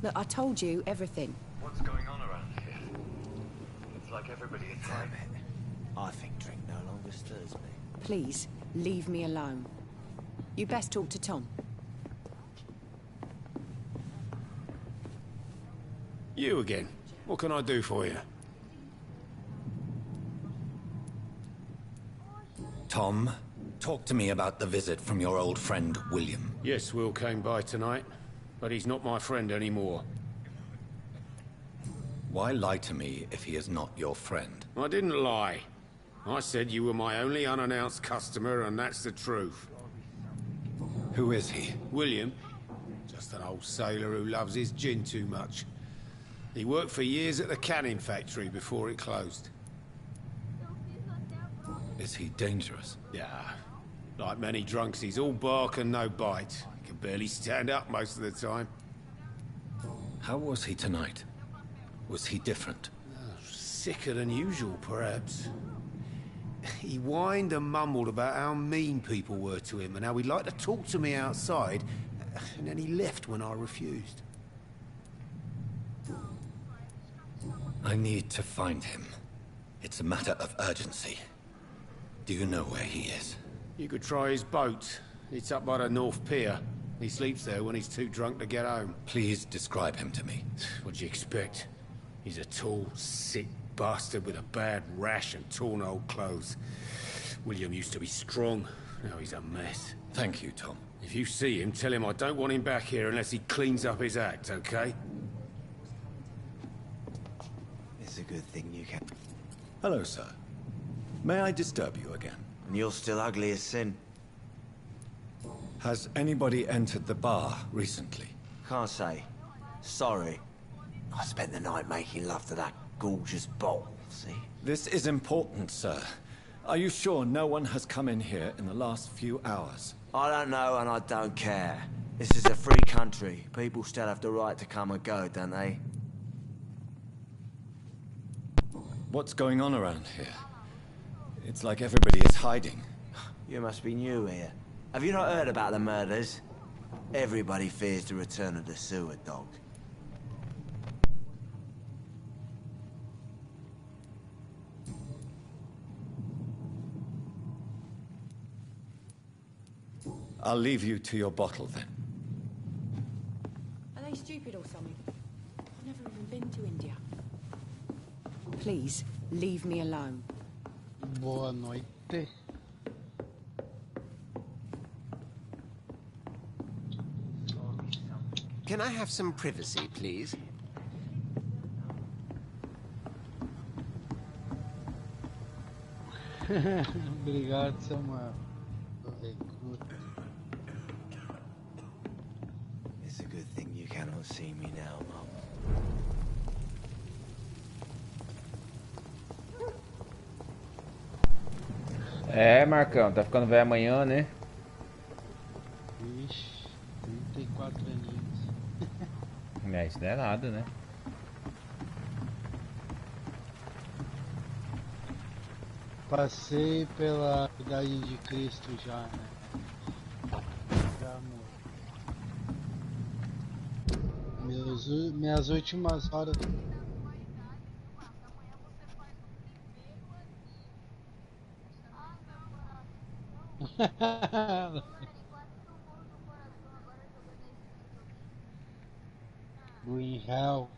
Look, I told you everything. What's going on around here? It's like everybody is Damn it. I think drink no longer stirs me. Please, leave me alone. You best talk to Tom. You again. What can I do for you? Tom, talk to me about the visit from your old friend, William. Yes, Will came by tonight, but he's not my friend anymore. Why lie to me if he is not your friend? I didn't lie. I said you were my only unannounced customer, and that's the truth. Who is he? William. Just an old sailor who loves his gin too much. He worked for years at the canning factory before it closed. Is he dangerous? Yeah. Like many drunks, he's all bark and no bite. He can barely stand up most of the time. How was he tonight? Was he different? Sicker than usual, perhaps. He whined and mumbled about how mean people were to him and how he'd like to talk to me outside, and then he left when I refused. I need to find him. It's a matter of urgency. Do you know where he is? You could try his boat. It's up by the North Pier. He sleeps there when he's too drunk to get home. Please describe him to me. What do you expect? He's a tall, sick bastard with a bad rash and torn old clothes. William used to be strong. Now he's a mess. Thank you, Tom. If you see him, tell him I don't want him back here unless he cleans up his act, okay? It's a good thing you can. Hello, sir. May I disturb you again? And you're still ugly as sin. Has anybody entered the bar recently? Can't say. Sorry. I spent the night making love to that gorgeous bottle, see? This is important, sir. Are you sure no one has come in here in the last few hours? I don't know and I don't care. This is a free country. People still have the right to come and go, don't they? What's going on around here? It's like everybody is hiding. You must be new here. Have you not heard about the murders? Everybody fears the return of the sewer dog. I'll leave you to your bottle then. Are they stupid or something? I've never even been to India. Please, leave me alone. Boa noite. Can I have some privacy, please? Obrigado, Samuel. It's a good thing you cannot see me now, Mum. É, Marcão, tá ficando velho amanhã, né? Ixi, 34 aninhos. É, isso não é nada, né? Passei pela idade de Cristo já, né? Já, amor. Minhas últimas horas. Green Hell.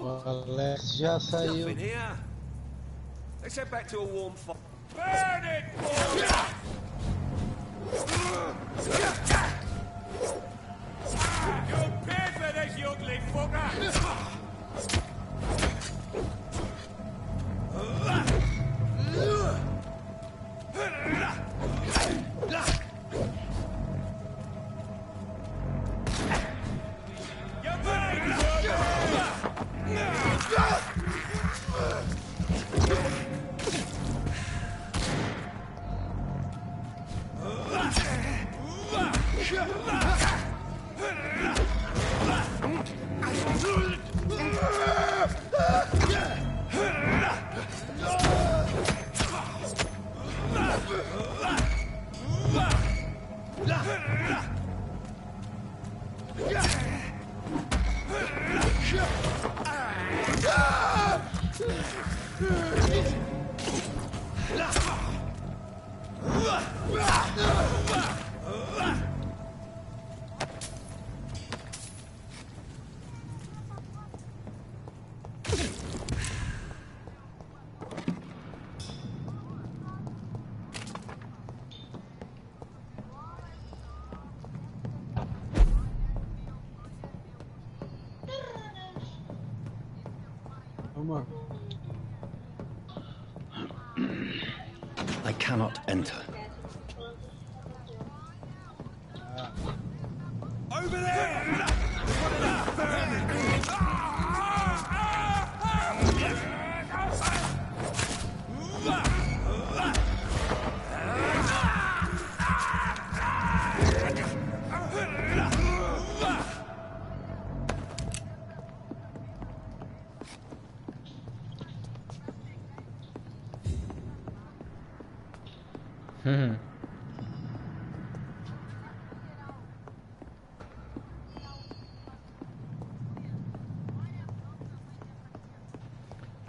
O Alex já saiu. Nothing here. Let's head back to a warm fire. Burn it! You'll pay for this, you ugly fucker! Amor. I cannot enter. Over there!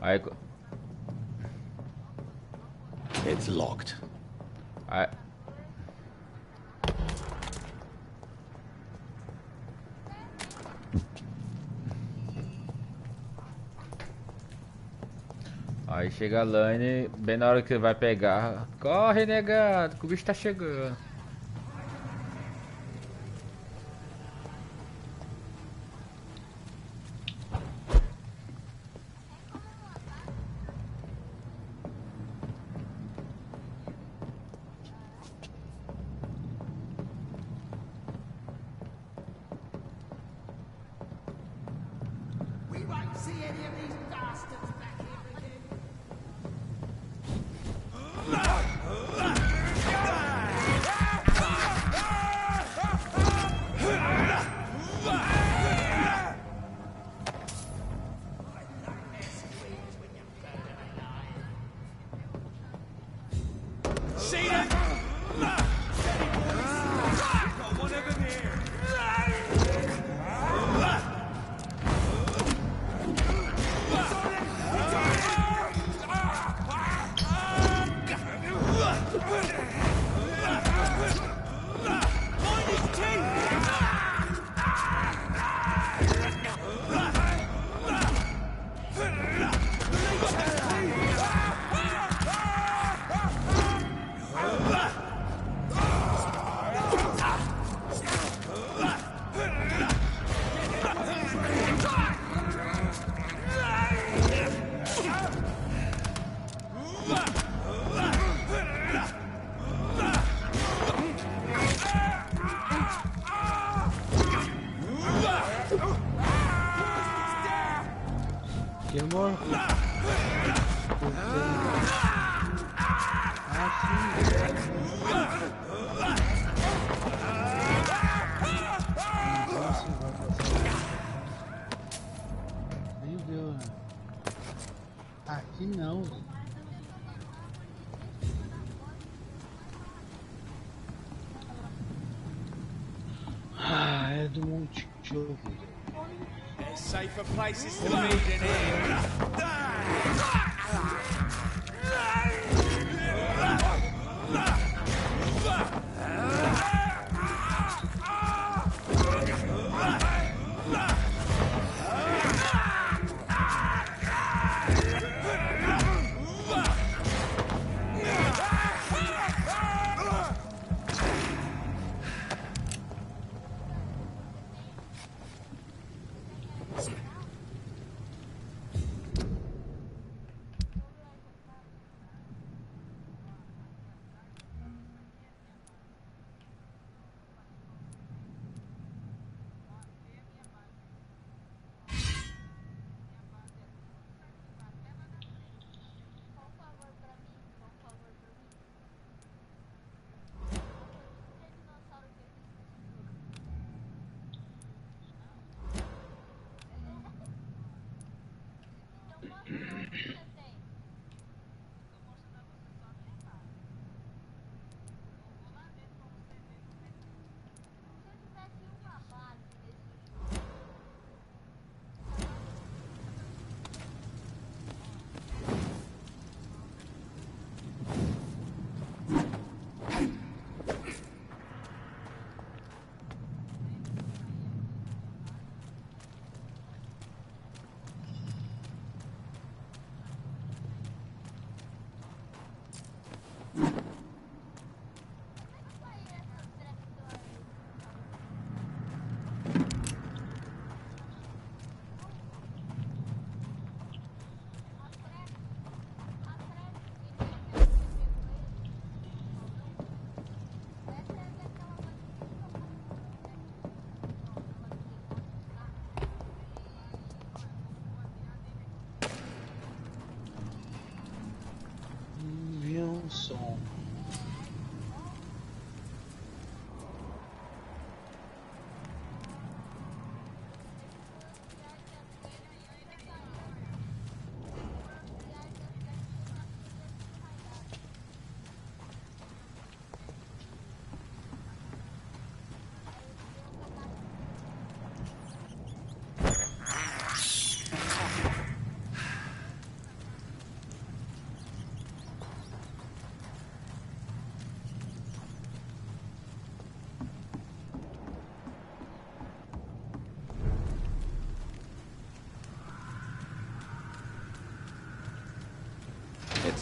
Aí, It's locked. aí, aí chega a Lane, bem na hora que vai pegar. Corre, negado, que o bicho tá chegando. See that? Got one of them here. Que amor? Nem deu, né? Aqui não. Ah, é do Monte Jogo. There's safer places to be than here.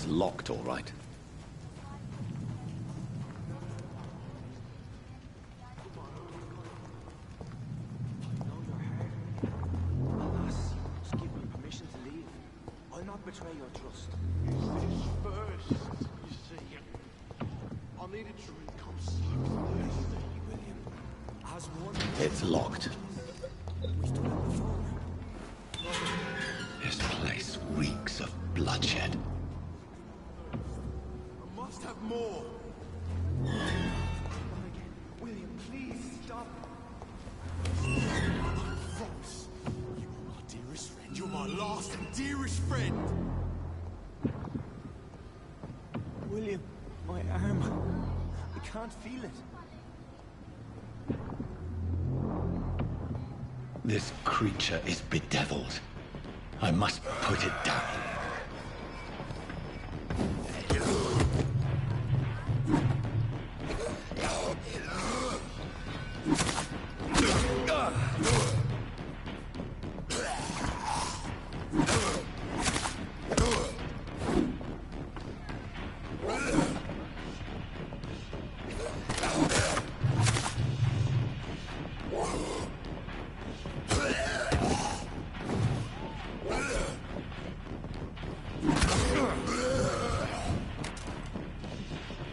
locked, all right. Alas, you must give me permission to leave. I'll not betray your trust. First, you see, I need a drink. I'm so thirsty. William, as one... It's locked. We've done it before. This place reeks of bloodshed. I must have more. William, please stop. Ross, you are my dearest friend. You're my last and dearest friend. William, my arm. I can't feel it. This creature is bedeviled. I must put it down.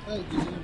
Hey, Guillermo.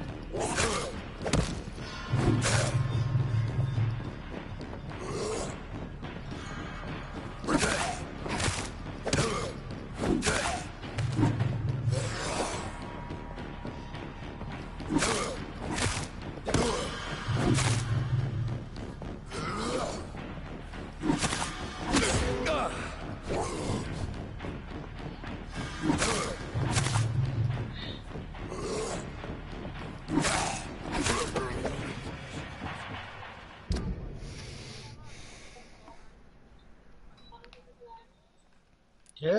¿Qué?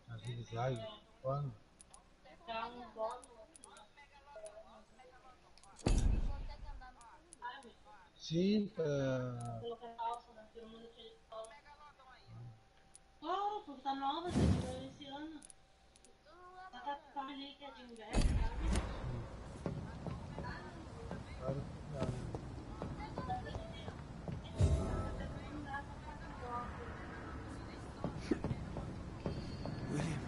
Así dice algo. ¿Cuándo? Sí, Oh, porque tá nova, você tirou esse ano. Ela tá com a relíquia de inverno, sabe? claro, claro. William,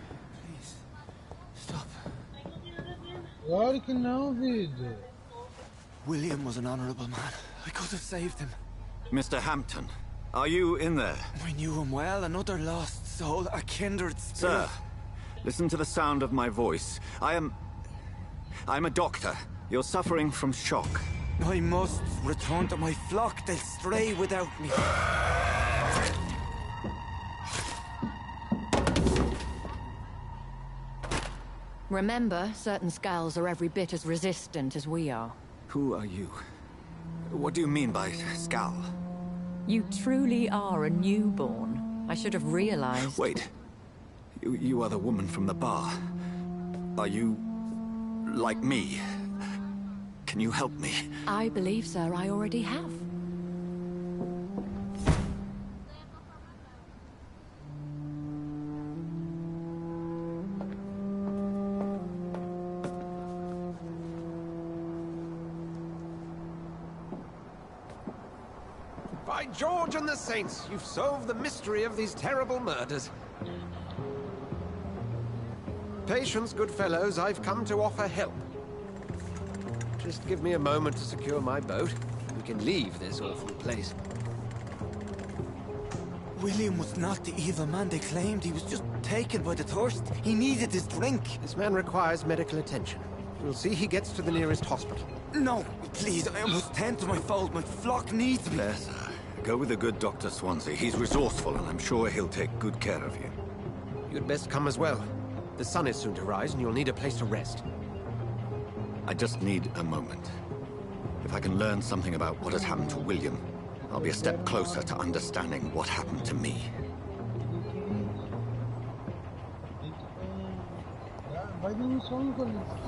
please. Stop. Claro que não, vida. William was an honorable man. I could have saved him. Mr. Hampton, are you in there? I knew him well, another lost soul, a kindred spirit. Sir, listen to the sound of my voice. I'm a doctor. You're suffering from shock. I must return to my flock. They'll stray without me. Remember, certain skulls are every bit as resistant as we are. Who are you? What do you mean by Scal? You truly are a newborn. I should have realized. Wait. You are the woman from the bar. Are you... like me? Can you help me? I believe, sir, I already have. By George and the Saints, you've solved the mystery of these terrible murders. Patience, good fellows, I've come to offer help. Just give me a moment to secure my boat. We can leave this awful place. William was not the evil man they claimed. He was just taken by the thirst. He needed his drink. This man requires medical attention. We'll see he gets to the nearest hospital. No, please, I must tend to my fold. My flock needs me. Yes, sir. Go with the good Dr. Swansea. He's resourceful, and I'm sure he'll take good care of you. You'd best come as well. The sun is soon to rise, and you'll need a place to rest. I just need a moment. If I can learn something about what has happened to William, I'll be a step closer to understanding what happened to me. Vai dar um som com isso.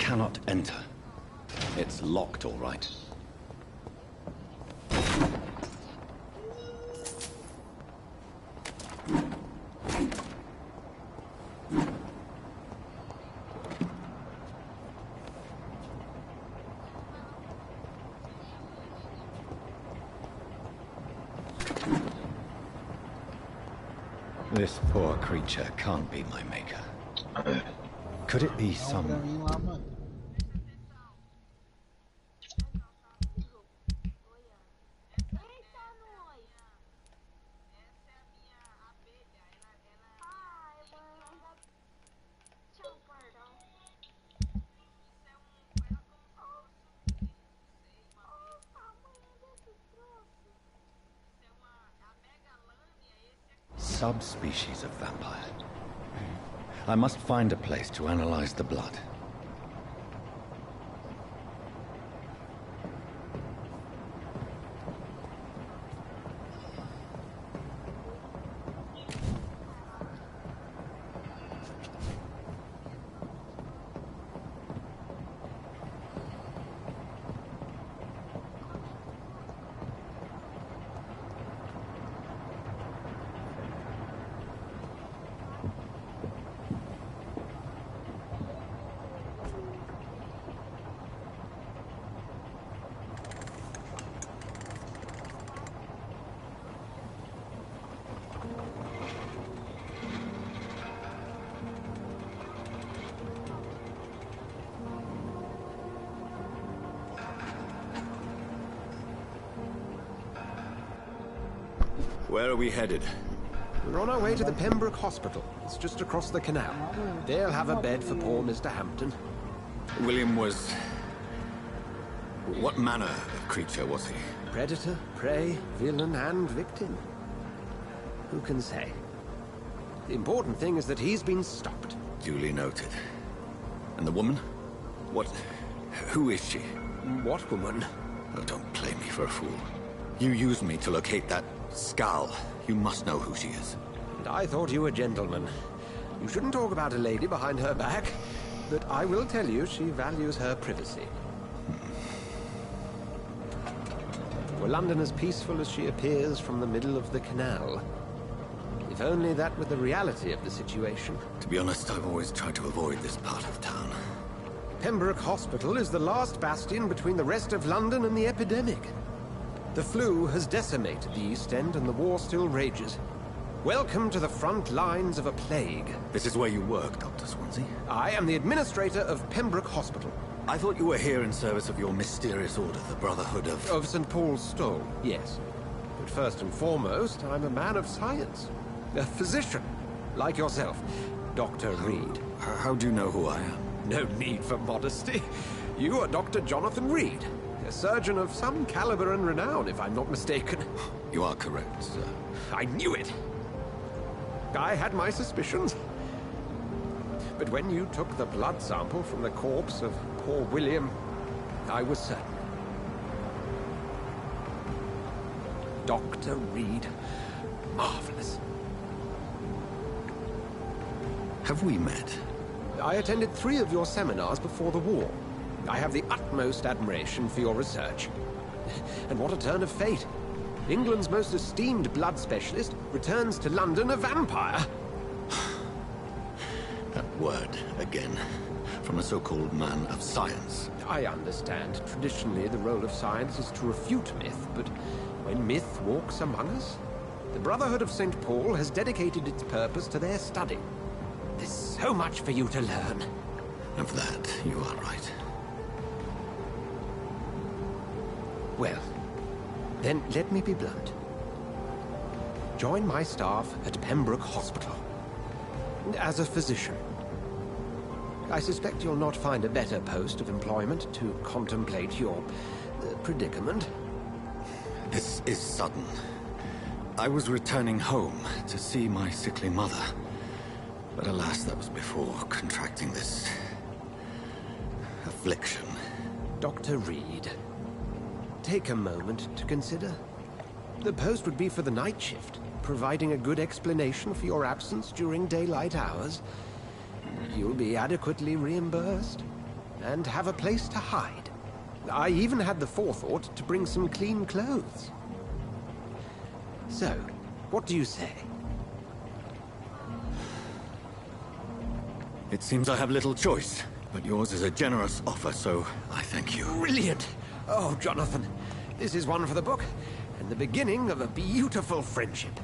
cannot enter. It's locked, all right. This poor creature can't be my maker. Could it be some... subspecies of vampire? I must find a place to analyze the blood. Where are we headed? We're on our way to the Pembroke Hospital. It's just across the canal. They'll have a bed for poor Mr. Hampton. William was... what manner of creature was he? Predator, prey, villain, and victim. Who can say? The important thing is that he's been stopped. Duly noted. And the woman? What... who is she? What woman? Oh, don't play me for a fool. You used me to locate that skull. You must know who she is. And I thought you a gentleman. You shouldn't talk about a lady behind her back, but I will tell you she values her privacy. Were London as peaceful as she appears from the middle of the canal? If only that were the reality of the situation. To be honest, I've always tried to avoid this part of town. Pembroke Hospital is the last bastion between the rest of London and the epidemic. The flu has decimated the East End and the war still rages. Welcome to the front lines of a plague. This is where you work, Dr. Swansea? I am the administrator of Pembroke Hospital. I thought you were here in service of your mysterious order, the Brotherhood of... Of St. Paul's Stole, yes. But first and foremost, I'm a man of science. A physician, like yourself, Dr. Reed. How do you know who I am? No need for modesty. You are Dr. Jonathan Reed. A surgeon of some caliber and renown, if I'm not mistaken. You are correct, sir. I knew it! I had my suspicions. But when you took the blood sample from the corpse of poor William, I was certain. Dr. Reed. Marvelous. Have we met? I attended 3 of your seminars before the war. I have the utmost admiration for your research. And what a turn of fate. England's most esteemed blood specialist returns to London a vampire. That word, again, from a so-called man of science. I understand. Traditionally, the role of science is to refute myth, but when myth walks among us, the Brotherhood of St. Paul has dedicated its purpose to their study. There's so much for you to learn. Of that, you are right. Well, then let me be blunt. Join my staff at Pembroke Hospital. As a physician. I suspect you'll not find a better post of employment to contemplate your predicament. This is sudden. I was returning home to see my sickly mother. But alas, that was before contracting this... affliction. Dr. Reed, take a moment to consider. The post would be for the night shift, providing a good explanation for your absence during daylight hours. You'll be adequately reimbursed. and have a place to hide. I even had the forethought to bring some clean clothes. So, what do you say? It seems I have little choice, but yours is a generous offer, so I thank you. Brilliant! Oh, Jonathan, this is one for the book, and the beginning of a beautiful friendship.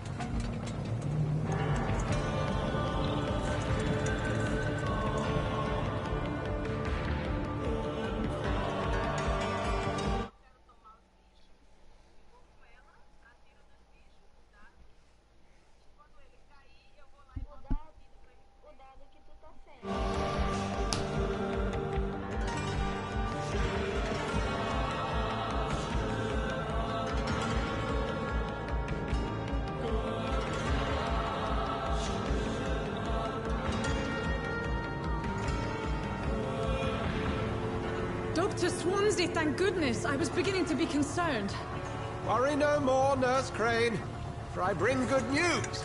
Dr. Swansea, thank goodness. I was beginning to be concerned. Worry no more, Nurse Crane, for I bring good news.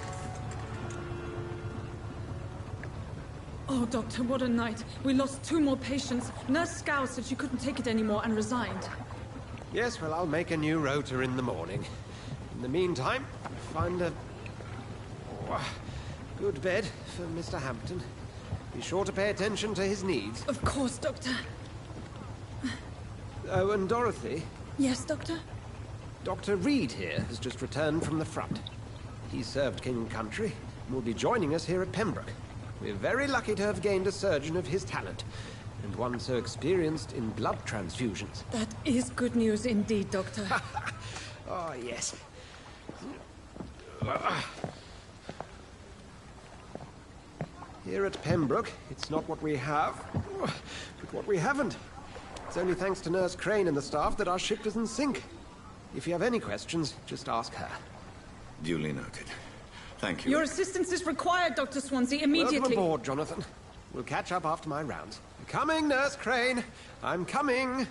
Oh, Doctor, what a night. We lost 2 more patients. Nurse Scow said she couldn't take it anymore and resigned. Yes, well, I'll make a new rota in the morning. In the meantime, find a good bed for Mr. Hampton. Be sure to pay attention to his needs. Of course, Doctor. Oh, and Dorothy? Yes, Doctor? Dr. Reed here has just returned from the front. He served King and Country and will be joining us here at Pembroke. We're very lucky to have gained a surgeon of his talent, and one so experienced in blood transfusions. That is good news indeed, Doctor. Oh, yes. Here at Pembroke, it's not what we have, but what we haven't. It's only thanks to Nurse Crane and the staff that our ship doesn't sink. If you have any questions, just ask her. Duly noted. Thank you. Your assistance is required, Dr. Swansea, immediately. Welcome aboard, Jonathan. We'll catch up after my rounds. I'm coming, Nurse Crane. I'm coming.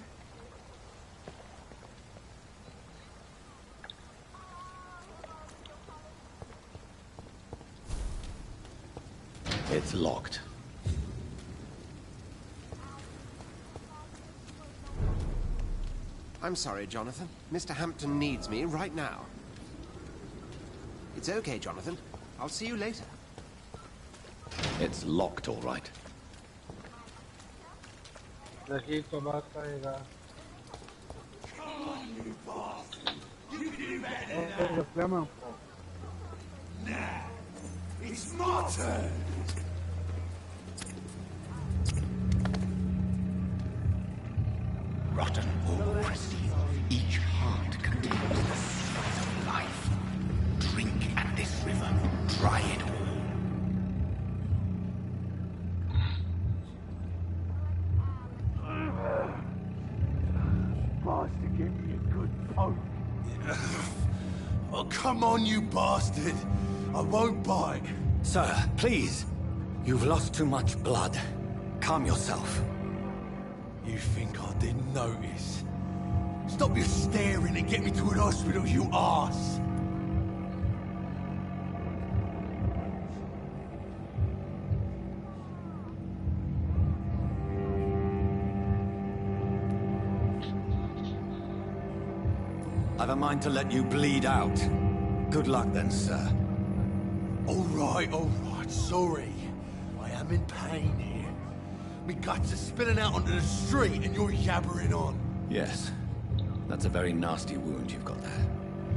It's locked. I'm sorry, Jonathan. Mr. Hampton needs me right now. It's okay, Jonathan. I'll see you later. It's locked, all right. नहीं तो बात करेगा reclama Nah, it's my turn. Rotten or Christine, each heart contains the seed of life. Drink at this river, try it all. Bastard, give me a good poke. Oh, come on, you bastard. I won't bite. Sir, please. You've lost too much blood. Calm yourself. You think I didn't notice? Stop your staring and get me to an hospital, you arse! I've a mind to let you bleed out. Good luck then, sir. All right, sorry. I am in pain here. Me guts are spilling out onto the street and you're yabbering on. Yes. That's a very nasty wound you've got there.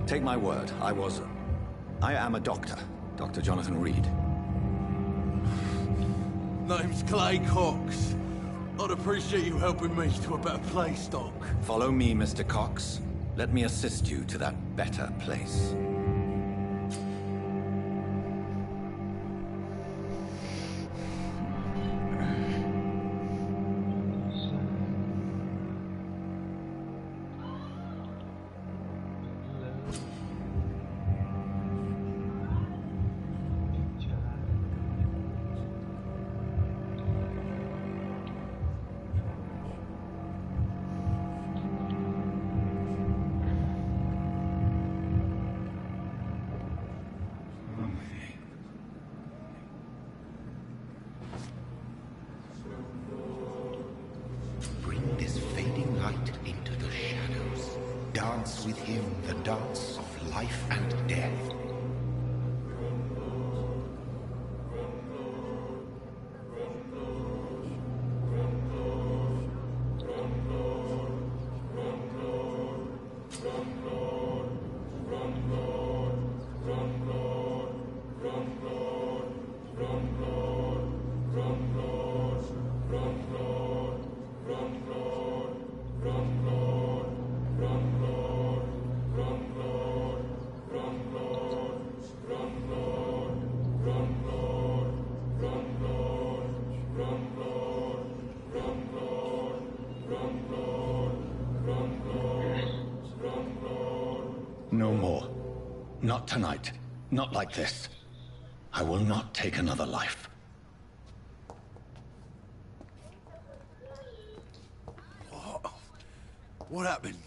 Take my word, I am a doctor. Dr. Jonathan Reed. Name's Clay Cox. I'd appreciate you helping me to a better place, Doc. Follow me, Mr. Cox. Let me assist you to that better place. dance with him the dance of life and death. No more. Not tonight. Not like this. I will not take another life. What happened?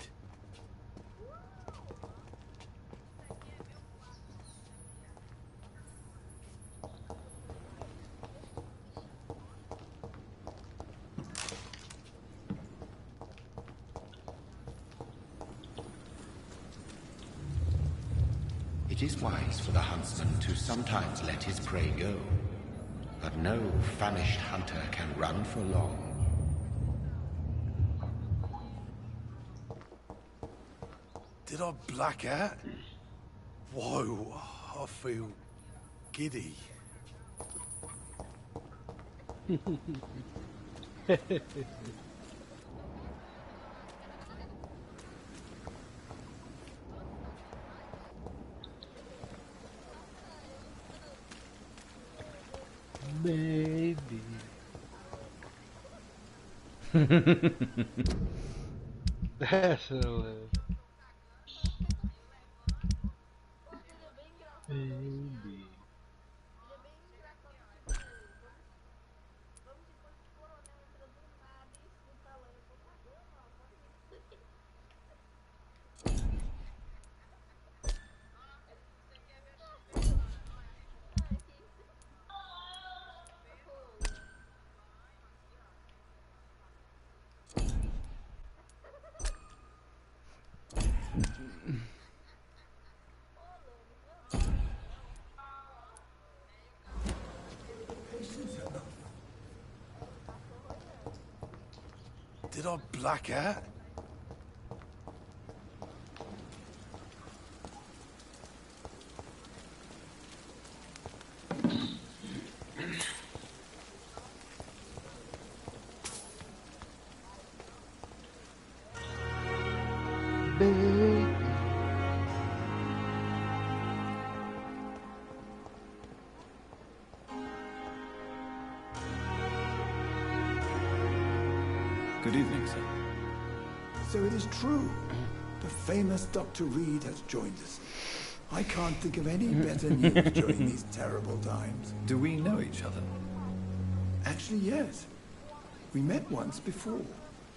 It is wise for the huntsman to sometimes let his prey go, but no famished hunter can run for long. Did I black out? Whoa, I feel giddy. Baby. That's hilarious. Baby. Did I black out? Baby. Good evening, sir. So it is true. The famous Dr. Reed has joined us. I can't think of any better news during these terrible times. Do we know each other? Actually, yes. We met once before,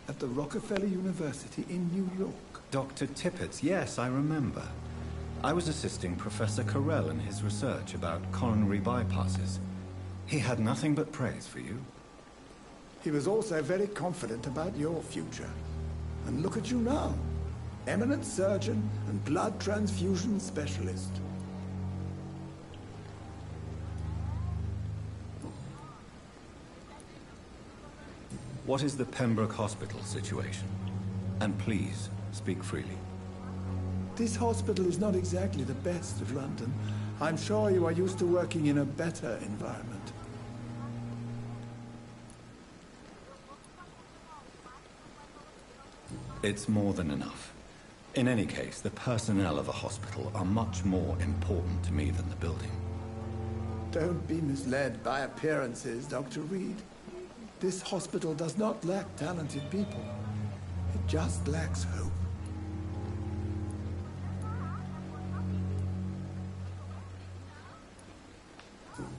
at the Rockefeller University in New York. Dr. Tippett, yes, I remember. I was assisting Professor Carell in his research about coronary bypasses. He had nothing but praise for you. He was also very confident about your future. And look at you now. Eminent surgeon and blood transfusion specialist. What is the Pembroke Hospital situation? And please, speak freely. This hospital is not exactly the best of London. I'm sure you are used to working in a better environment. It's more than enough. In any case, the personnel of a hospital are much more important to me than the building. Don't be misled by appearances, Dr. Reed. This hospital does not lack talented people. It just lacks hope.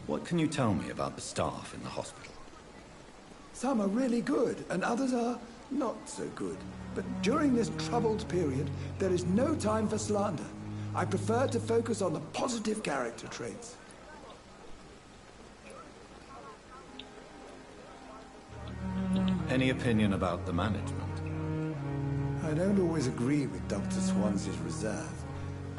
What can you tell me about the staff in the hospital? Some are really good, and others are not so good. But during this troubled period, there is no time for slander. I prefer to focus on the positive character traits. Any opinion about the management? I I don't always agree with Dr. Swansea's reserve,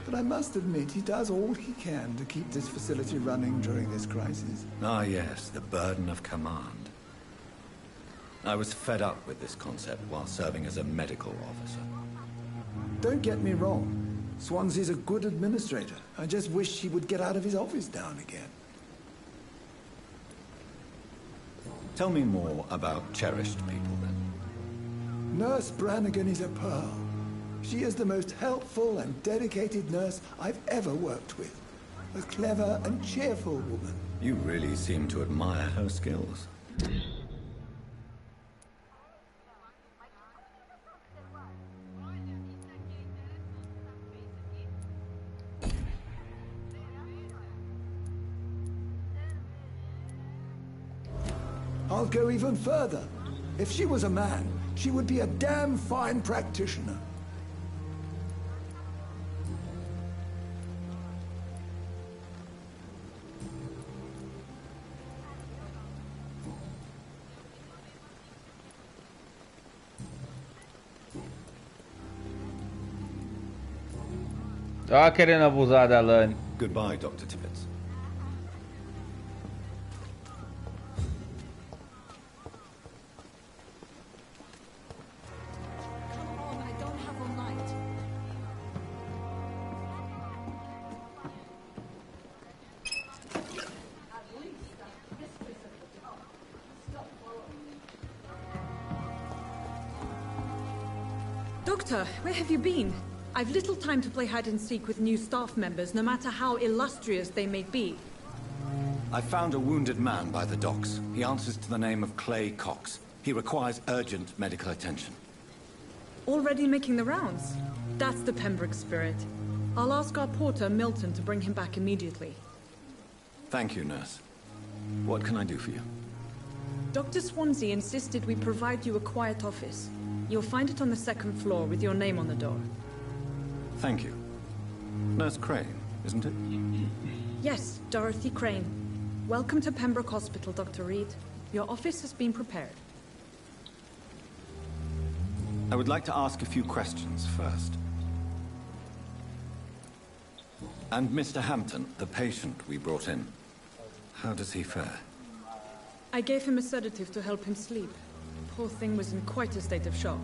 but I must admit he does all he can to keep this facility running during this crisis. Ah, yes, the burden of command. I was fed up with this concept while serving as a medical officer. Don't get me wrong. Swansea's a good administrator. I just wish he would get out of his office down again. Tell me more about cherished people, then. Nurse Brannigan is a pearl. She is the most helpful and dedicated nurse I've ever worked with. A clever and cheerful woman. You really seem to admire her skills. I'll go even further. If she was a man, she would be a damn fine practitioner. Tava querendo abusar da Lani. Goodbye, Dr. Tibbets. Doctor, where have you been? I've little time to play hide and seek with new staff members, no matter how illustrious they may be. I found a wounded man by the docks. He answers to the name of Clay Cox. He requires urgent medical attention. Already making the rounds? That's the Pembroke spirit. I'll ask our porter, Milton, to bring him back immediately. Thank you, nurse. What can I do for you? Dr. Swansea insisted we provide you a quiet office. You'll find it on the second floor with your name on the door. Thank you. Nurse Crane, isn't it? Yes, Dorothy Crane. Welcome to Pembroke Hospital, Dr. Reed. Your office has been prepared. I would like to ask a few questions first. And Mr. Hampton, the patient we brought in, how does he fare? I gave him a sedative to help him sleep. Poor thing was in quite a state of shock.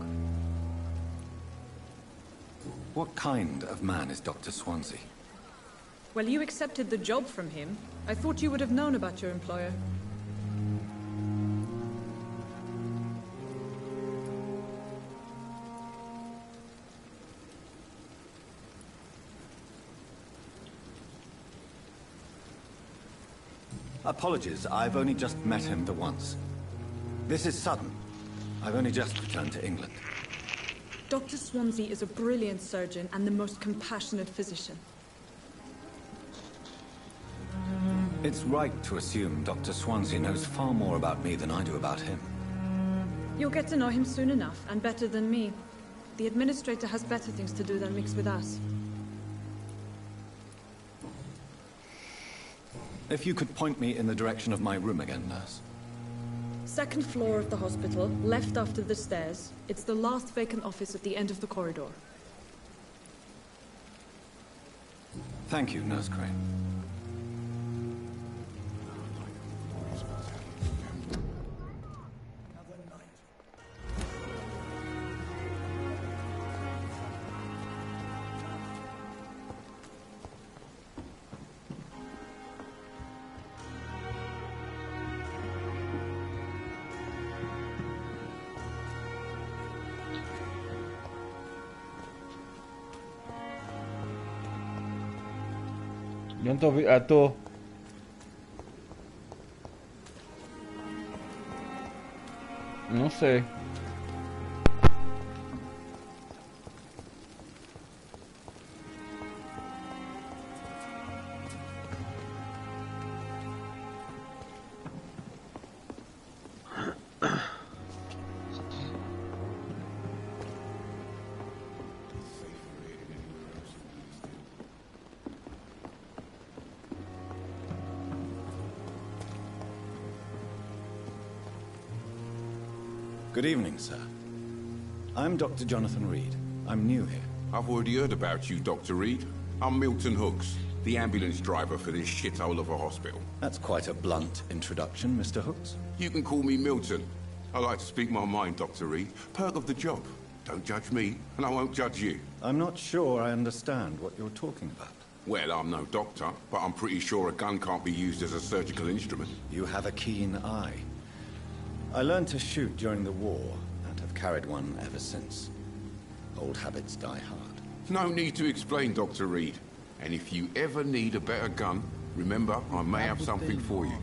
What kind of man is Dr. Swansea? Well, you accepted the job from him. I thought you would have known about your employer. Apologies, I've only just met him the once. This is sudden. I've only just returned to England. Dr. Swansea is a brilliant surgeon and the most compassionate physician. It's right to assume Dr. Swansea knows far more about me than I do about him. You'll get to know him soon enough, and better than me. The administrator has better things to do than mix with us. If you could point me in the direction of my room again, nurse. Second floor of the hospital, left after the stairs. It's the last vacant office at the end of the corridor. Thank you, Nurse Crane. Eu não tô ouvindo. Ah, tô. Não sei. Good evening, sir. I'm Dr. Jonathan Reed. I'm new here. I've already heard about you, Dr. Reed. I'm Milton Hooks, the ambulance driver for this shithole of a hospital. That's quite a blunt introduction, Mr. Hooks. You can call me Milton. I like to speak my mind, Dr. Reed. Perk of the job. Don't judge me, and I won't judge you. I'm not sure I understand what you're talking about. Well, I'm no doctor, but I'm pretty sure a gun can't be used as a surgical instrument. You have a keen eye. I learned to shoot during the war, and have carried one ever since. Old habits die hard. No need to explain, Dr. Reed. And if you ever need a better gun, remember, I may have something for you.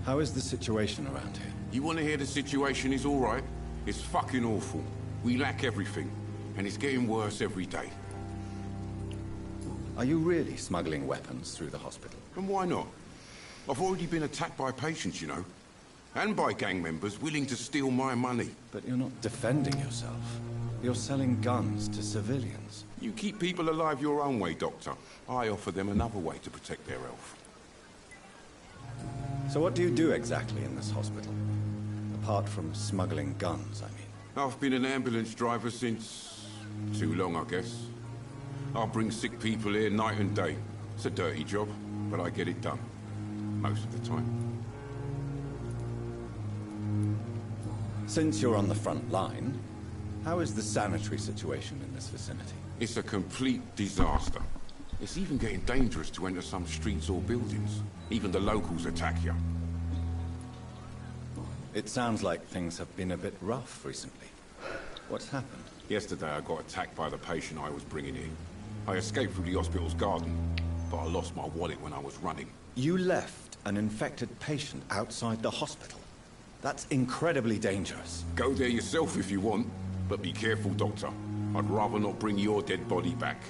How is the situation around here? You want to hear the situation is all right? It's fucking awful. We lack everything, and it's getting worse every day. Are you really smuggling weapons through the hospital? And why not? I've already been attacked by patients, you know. And by gang members willing to steal my money. But you're not defending yourself. You're selling guns to civilians. You keep people alive your own way, Doctor. I offer them another way to protect their health. So what do you do exactly in this hospital? Apart from smuggling guns, I mean. I've been an ambulance driver since... too long, I guess. I bring sick people here night and day. It's a dirty job, but I get it done. Most of the time. Since you're on the front line, how is the sanitary situation in this vicinity? It's a complete disaster. It's even getting dangerous to enter some streets or buildings. Even the locals attack you. It sounds like things have been a bit rough recently. What's happened? Yesterday I got attacked by the patient I was bringing in. I escaped through the hospital's garden, but I lost my wallet when I was running. You left an infected patient outside the hospital? That's incredibly dangerous. Go there yourself if you want, but be careful, Doctor. I'd rather not bring your dead body back.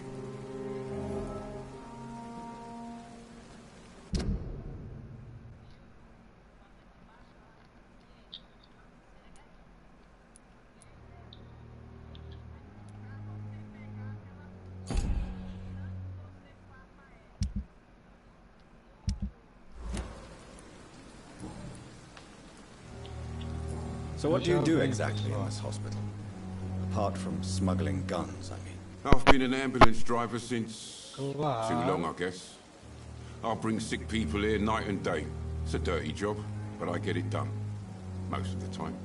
So what do you do exactly in this hospital? Apart from smuggling guns, I mean. I've been an ambulance driver since... too long, I guess. I bring sick people here night and day. It's a dirty job, but I get it done. Most of the time.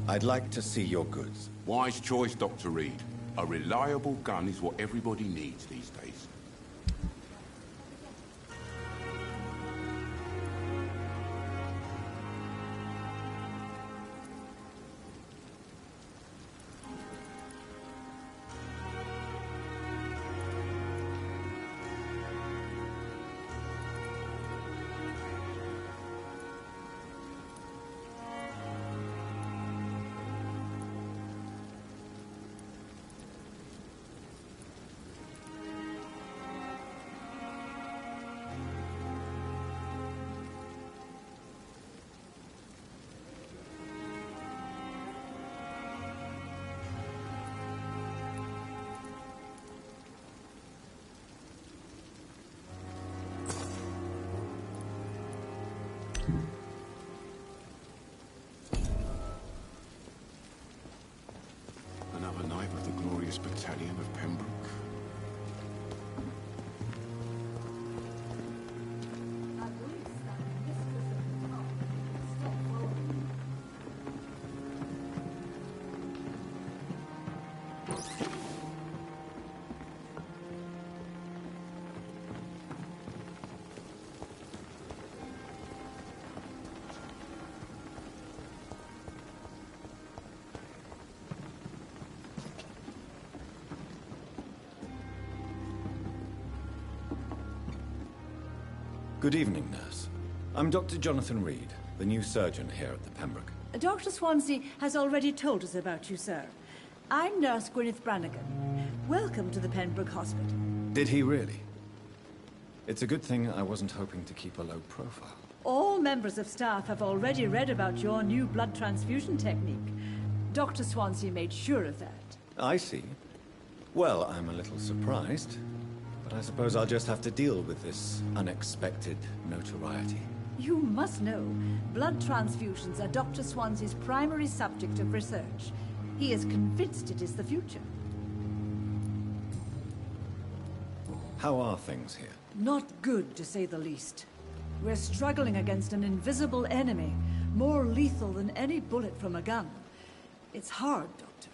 I'd like to see your goods. Wise choice, Dr. Reed. A reliable gun is what everybody needs these days. Another night with the glorious battalion of Pembroke. Good evening, nurse. I'm Dr. Jonathan Reed, the new surgeon here at the Pembroke. Dr. Swansea has already told us about you, sir. I'm Nurse Gwyneth Brannigan. Welcome to the Pembroke Hospital. Did he really? It's a good thing I wasn't hoping to keep a low profile. All members of staff have already read about your new blood transfusion technique. Dr. Swansea made sure of that. I see. Well, I'm a little surprised, but I suppose I'll just have to deal with this unexpected notoriety. You must know, blood transfusions are Dr. Swansea's primary subject of research. He is convinced it is the future. How are things here? Not good, to say the least. We're struggling against an invisible enemy, more lethal than any bullet from a gun. It's hard, Doctor.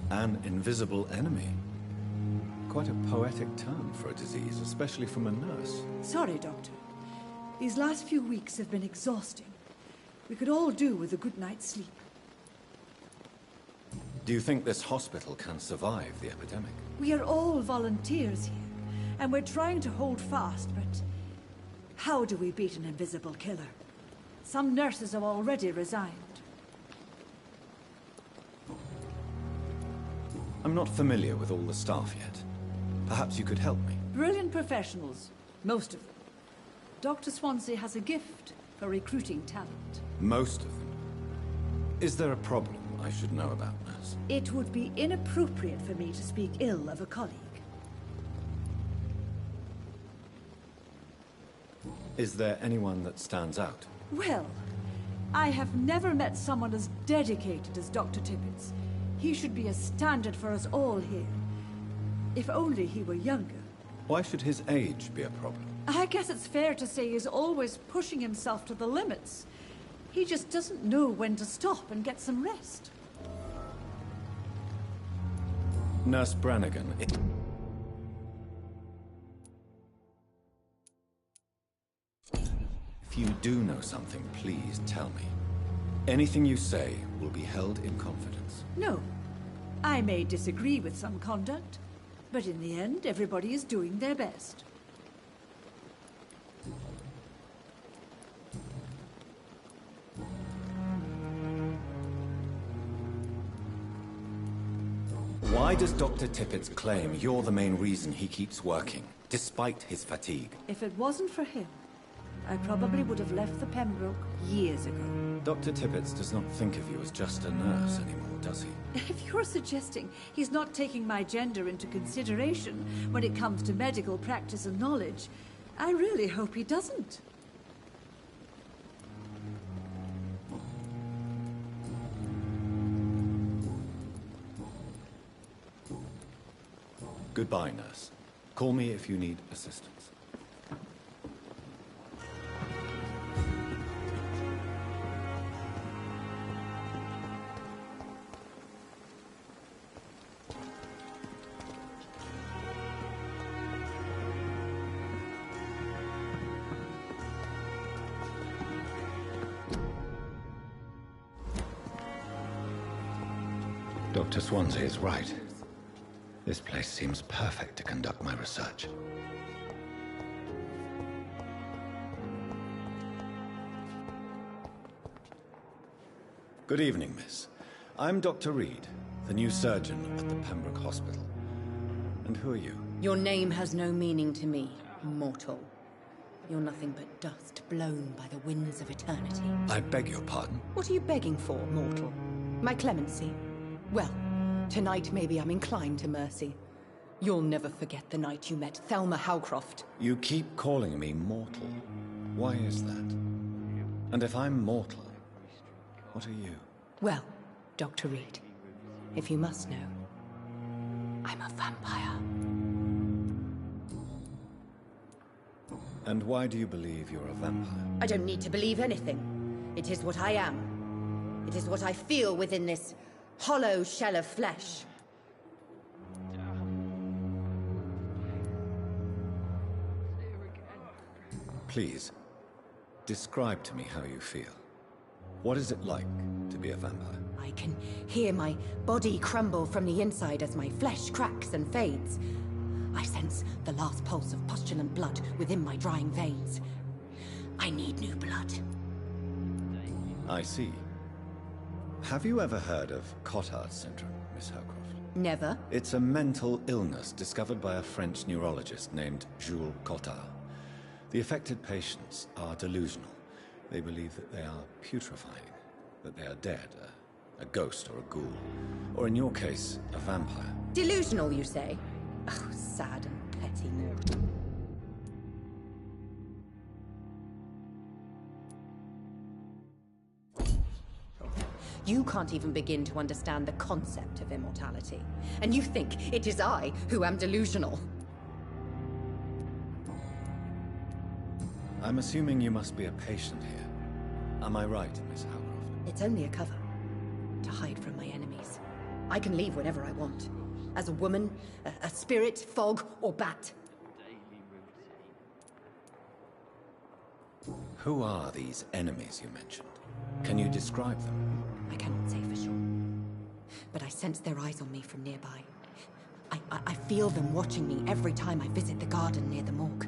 An invisible enemy? Quite a poetic term for a disease, especially from a nurse. Sorry, Doctor. These last few weeks have been exhausting. We could all do with a good night's sleep. Do you think this hospital can survive the epidemic? We are all volunteers here, and we're trying to hold fast, but how do we beat an invisible killer? Some nurses have already resigned. I'm not familiar with all the staff yet. Perhaps you could help me. Brilliant professionals, most of them. Dr. Swansea has a gift for recruiting talent. Most of them. Is there a problem I should know about, nurse? It would be inappropriate for me to speak ill of a colleague. Is there anyone that stands out? Well, I have never met someone as dedicated as Dr. Tippett. He should be a standard for us all here. If only he were younger. Why should his age be a problem? I guess it's fair to say he's always pushing himself to the limits. He just doesn't know when to stop and get some rest. Nurse Brannigan, if you do know something, please tell me. Anything you say will be held in confidence. No. I may disagree with some conduct, but in the end, everybody is doing their best. Why does Dr. Tippett claim you're the main reason he keeps working, despite his fatigue? If it wasn't for him, I probably would have left the Pembroke years ago. Dr. Tippett does not think of you as just a nurse anymore, does he? If you're suggesting he's not taking my gender into consideration when it comes to medical practice and knowledge, I really hope he doesn't. Goodbye, nurse. Call me if you need assistance. Dr. Swansea is right. This place seems perfect to conduct my research. Good evening, miss. I'm Dr. Reed, the new surgeon at the Pembroke Hospital. And who are you? Your name has no meaning to me, mortal. You're nothing but dust blown by the winds of eternity. I beg your pardon? What are you begging for, mortal? My clemency? Well, tonight maybe I'm inclined to mercy. You'll never forget the night you met Thelma Howcroft. You keep calling me mortal. Why is that? And if I'm mortal, what are you? Well, Dr. Reed, if you must know, I'm a vampire. And why do you believe you're a vampire? I don't need to believe anything. It is what I am. It is what I feel within this hollow shell of flesh. Please, describe to me how you feel. What is it like to be a vampire? I can hear my body crumble from the inside as my flesh cracks and fades. I sense the last pulse of postulant blood within my drying veins. I need new blood. I see. Have you ever heard of Cotard syndrome, Miss Howcroft? Never. It's a mental illness discovered by a French neurologist named Jules Cotard. The affected patients are delusional. They believe that they are putrefying, that they are dead, a ghost or a ghoul, or in your case, a vampire. Delusional, you say? Oh, sad and petty mortal. You can't even begin to understand the concept of immortality. And you think it is I who am delusional. I'm assuming you must be a patient here. Am I right, Miss Howcroft? It's only a cover. To hide from my enemies. I can leave whenever I want. As a woman, a spirit, fog, or bat. Who are these enemies you mentioned? Can you describe them? I cannot say for sure. But I sense their eyes on me from nearby. I feel them watching me every time I visit the garden near the morgue.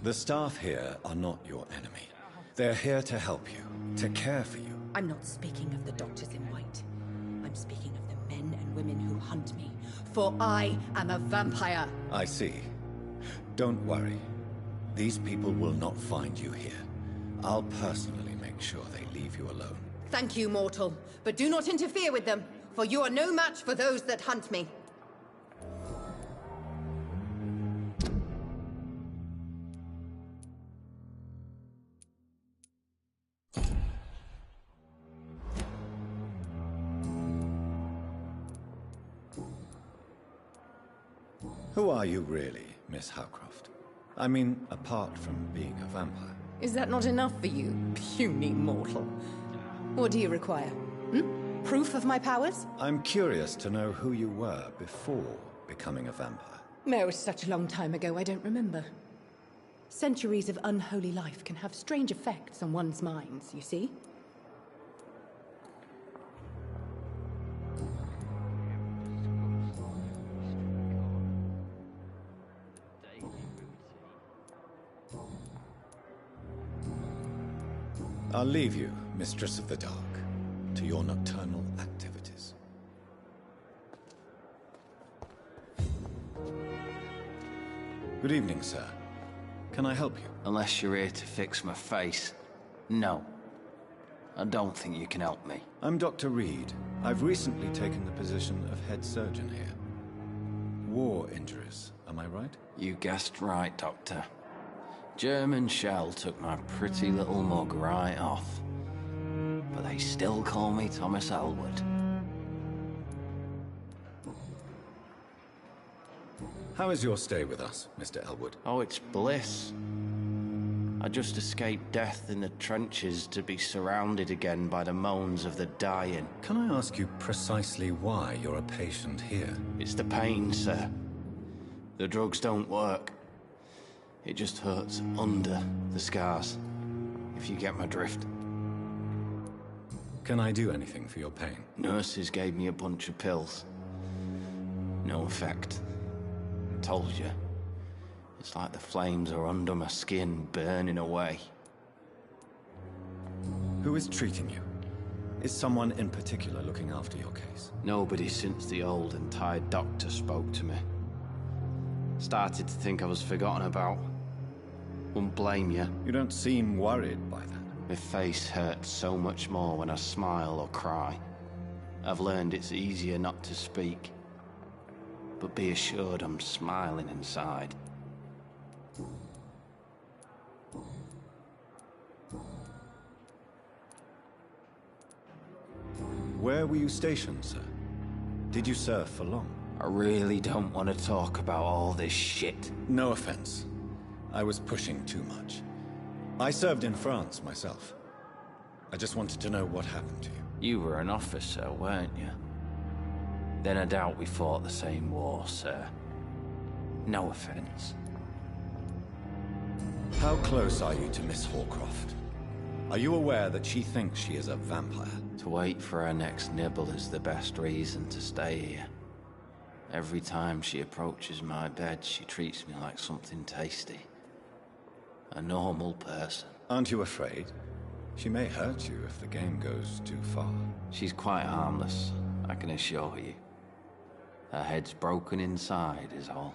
The staff here are not your enemy. They're here to help you, to care for you. I'm not speaking of the doctors in white. I'm speaking of the men and women who hunt me. For I am a vampire. I see. Don't worry. These people will not find you here. I'll personally make sure they leave you alone. Thank you, mortal. But do not interfere with them, for you are no match for those that hunt me. Who are you really, Miss Howcroft? I mean, apart from being a vampire. Is that not enough for you, puny mortal? What do you require? Proof of my powers? I'm curious to know who you were before becoming a vampire. No, it's such a long time ago, I don't remember. Centuries of unholy life can have strange effects on one's minds, you see? I'll leave you, Mistress of the Dark, to your nocturnal activities. Good evening, sir. Can I help you? Unless you're here to fix my face. No. I don't think you can help me. I'm Dr. Reed. I've recently taken the position of head surgeon here. War injuries, am I right? You guessed right, Doctor. German shell took my pretty little mug right off. But they still call me Thomas Elwood. How is your stay with us, Mr. Elwood? Oh, it's bliss. I just escaped death in the trenches to be surrounded again by the moans of the dying. Can I ask you precisely why you're a patient here? It's the pain, sir. The drugs don't work. It just hurts under the scars, if you get my drift. Can I do anything for your pain? Nurses gave me a bunch of pills. No effect. Told you. It's like the flames are under my skin, burning away. Who is treating you? Is someone in particular looking after your case? Nobody since the old and tired doctor spoke to me. Started to think I was forgotten about. Wouldn't blame you. You don't seem worried by that. My face hurts so much more when I smile or cry. I've learned it's easier not to speak. But be assured I'm smiling inside. Where were you stationed, sir? Did you serve for long? I really don't want to talk about all this shit. No offense. I was pushing too much. I served in France myself. I just wanted to know what happened to you. You were an officer, weren't you? Then I doubt we fought the same war, sir. No offense. How close are you to Miss Hawcroft? Are you aware that she thinks she is a vampire? To wait for her next nibble is the best reason to stay here. Every time she approaches my bed, she treats me like something tasty. A normal person. Aren't you afraid? She may hurt you if the game goes too far. She's quite harmless, I can assure you. Her head's broken inside is all.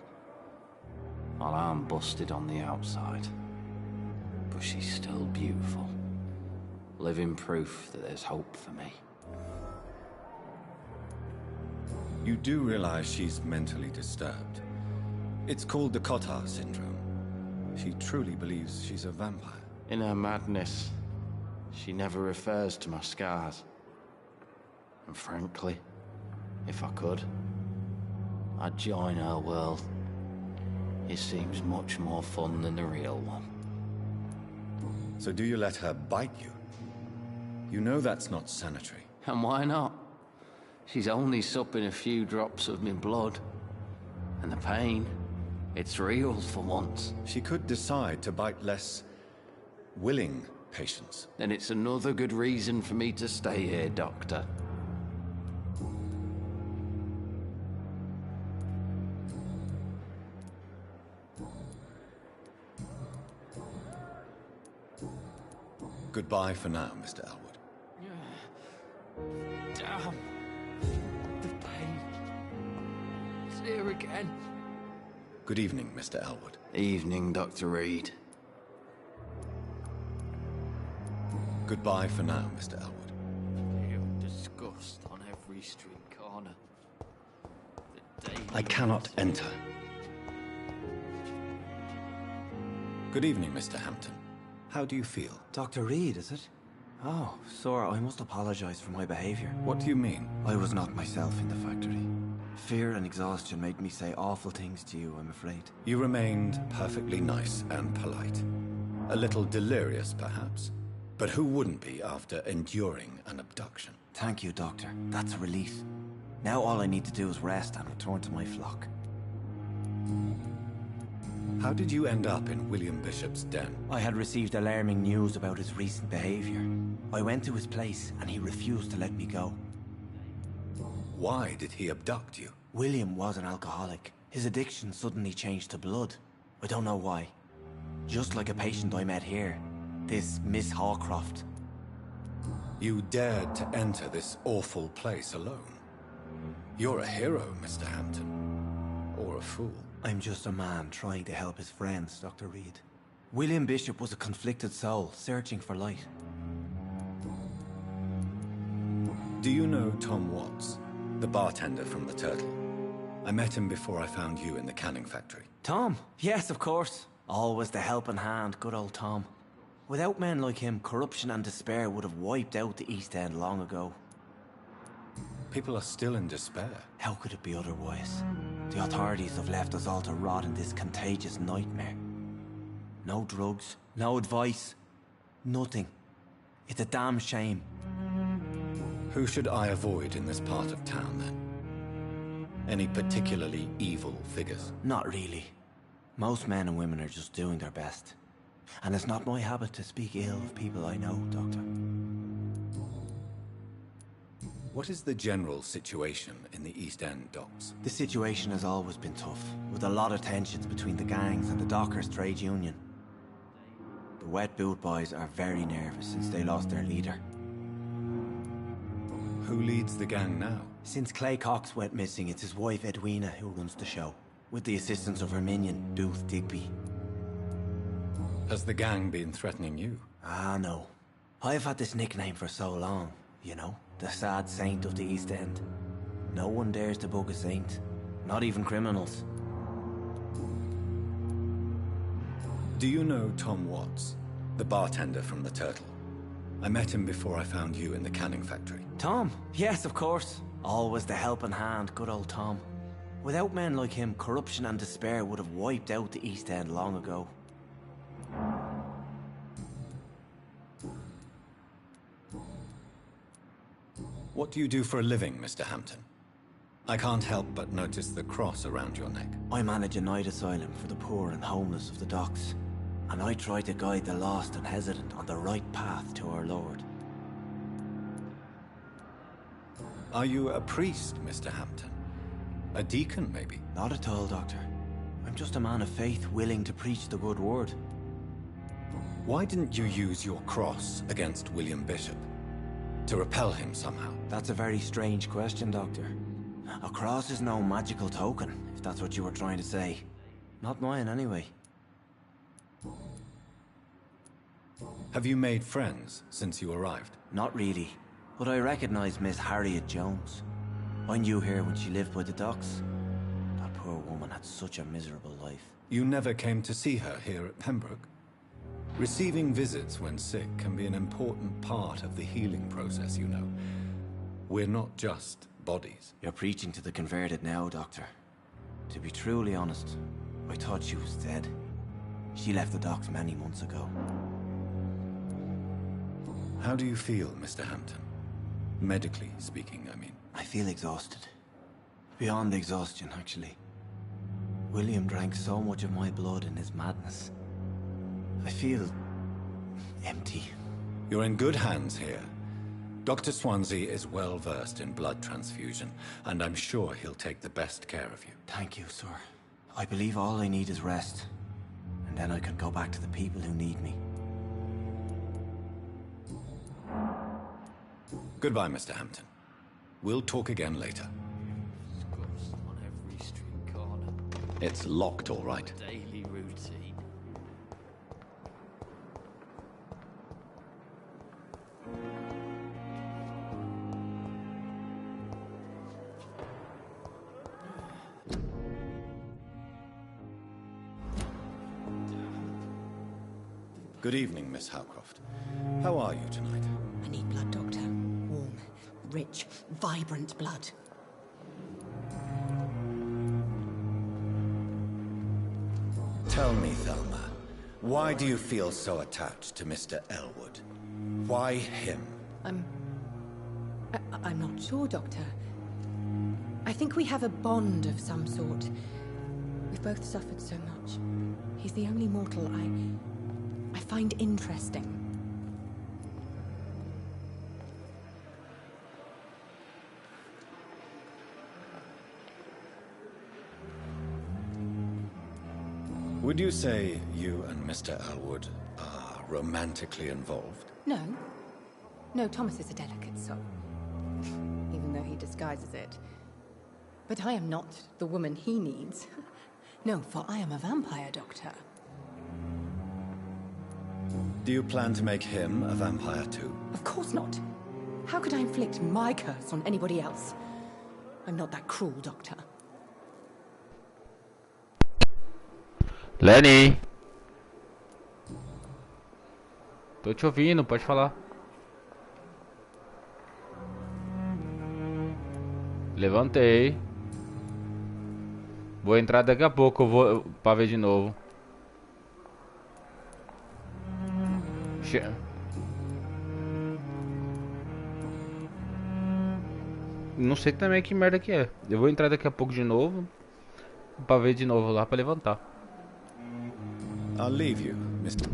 Her arm busted on the outside. But she's still beautiful. Living proof that there's hope for me. You do realize she's mentally disturbed. It's called the Cotar syndrome. She truly believes she's a vampire. In her madness, she never refers to my scars. And frankly, if I could, I'd join her world. It seems much more fun than the real one. So do you let her bite you? You know that's not sanitary. And why not? She's only supping a few drops of my blood. And the pain, it's real for once. She could decide to bite less willing patients. Then it's another good reason for me to stay here, Doctor. Goodbye for now, Mr. Elwood. Damn. The pain. It's here again. Good evening, Mr. Elwood. Evening, Dr. Reed. Goodbye for now, Mr. Elwood. Feel disgust on every street corner. I cannot enter. Good evening, Mr. Hampton. How do you feel? Dr. Reed, is it? Oh, sir, I must apologize for my behavior. What do you mean? I was not myself in the factory. Fear and exhaustion made me say awful things to you, I'm afraid. You remained perfectly nice and polite. A little delirious, perhaps. But who wouldn't be after enduring an abduction? Thank you, Doctor. That's a relief. Now all I need to do is rest and return to my flock. How did you end up in William Bishop's den? I had received alarming news about his recent behavior. I went to his place and he refused to let me go. Why did he abduct you? William was an alcoholic. His addiction suddenly changed to blood. I don't know why. Just like a patient I met here. This Miss Hawcroft. You dared to enter this awful place alone. You're a hero, Mr. Hampton. Or a fool. I'm just a man trying to help his friends, Dr. Reed. William Bishop was a conflicted soul, searching for light. Do you know Tom Watts, the bartender from the Turtle? I met him before I found you in the canning factory. Tom? Yes, of course. Always the helping hand, good old Tom. Without men like him, corruption and despair would have wiped out the East End long ago. People are still in despair. How could it be otherwise? The authorities have left us all to rot in this contagious nightmare. No drugs, no advice, nothing. It's a damn shame. Who should I avoid in this part of town, then? Any particularly evil figures? Not really. Most men and women are just doing their best. And it's not my habit to speak ill of people I know, Doctor. What is the general situation in the East End docks? The situation has always been tough, with a lot of tensions between the gangs and the dockers' trade union. The wet boot boys are very nervous since they lost their leader. Who leads the gang now? Since Clay Cox went missing, it's his wife Edwina who runs the show, with the assistance of her minion, Booth Digby. Has the gang been threatening you? Ah, no. I've had this nickname for so long, you know? The sad saint of the East End. No one dares to bug a saint. Not even criminals. Do you know Tom Watts, the bartender from the Turtle? I met him before I found you in the canning factory. Tom? Yes, of course. Always the helping hand, good old Tom. Without men like him, corruption and despair would have wiped out the East End long ago. What do you do for a living, Mr. Hampton? I can't help but notice the cross around your neck. I manage a night asylum for the poor and homeless of the docks. And I try to guide the lost and hesitant on the right path to our Lord. Are you a priest, Mr. Hampton? A deacon, maybe? Not at all, Doctor. I'm just a man of faith willing to preach the good word. Why didn't you use your cross against William Bishop? To repel him somehow? That's a very strange question, Doctor. A cross is no magical token, if that's what you were trying to say. Not mine, anyway. Have you made friends since you arrived? Not really, but I recognize Miss Harriet Jones. I knew her when she lived by the docks. That poor woman had such a miserable life. You never came to see her here at Pembroke? Receiving visits when sick can be an important part of the healing process, you know. We're not just bodies. You're preaching to the converted now, Doctor. To be truly honest, I thought she was dead. She left the docks many months ago. How do you feel, Mr. Hampton? Medically speaking, I mean. I feel exhausted. Beyond exhaustion, actually. William drank so much of my blood in his madness. I feel empty. You're in good hands here. Dr. Swansea is well versed in blood transfusion, and I'm sure he'll take the best care of you. Thank you, sir. I believe all I need is rest. And then I can go back to the people who need me. Goodbye, Mr. Hampton. We'll talk again later. On every street corner. It's locked, all right. Daily routine. Good evening, Miss Howcroft. How are you tonight? I need blood, Doctor. Warm, rich, vibrant blood. Tell me, Thelma, why do you feel so attached to Mr. Elwood? Why him? I'm not sure, Doctor. I think we have a bond of some sort. We've both suffered so much. He's the only mortal I find interesting. Would you say you and Mr. Elwood are romantically involved? No. No, Thomas is a delicate soul. Even though he disguises it. But I am not the woman he needs. No, for I am a vampire, Doctor. Do you plan to make him a vampire too? Of course not. How could I inflict my curse on anybody else? I'm not that cruel, Doctor. Lenny! Tô te ouvindo, pode falar. Levantei. Vou entrar daqui a pouco, eu vou pra ver de novo. Não sei também que merda que é. Eu vou entrar daqui a pouco de novo pra ver de novo lá pra levantar. I'll leave you, Mr.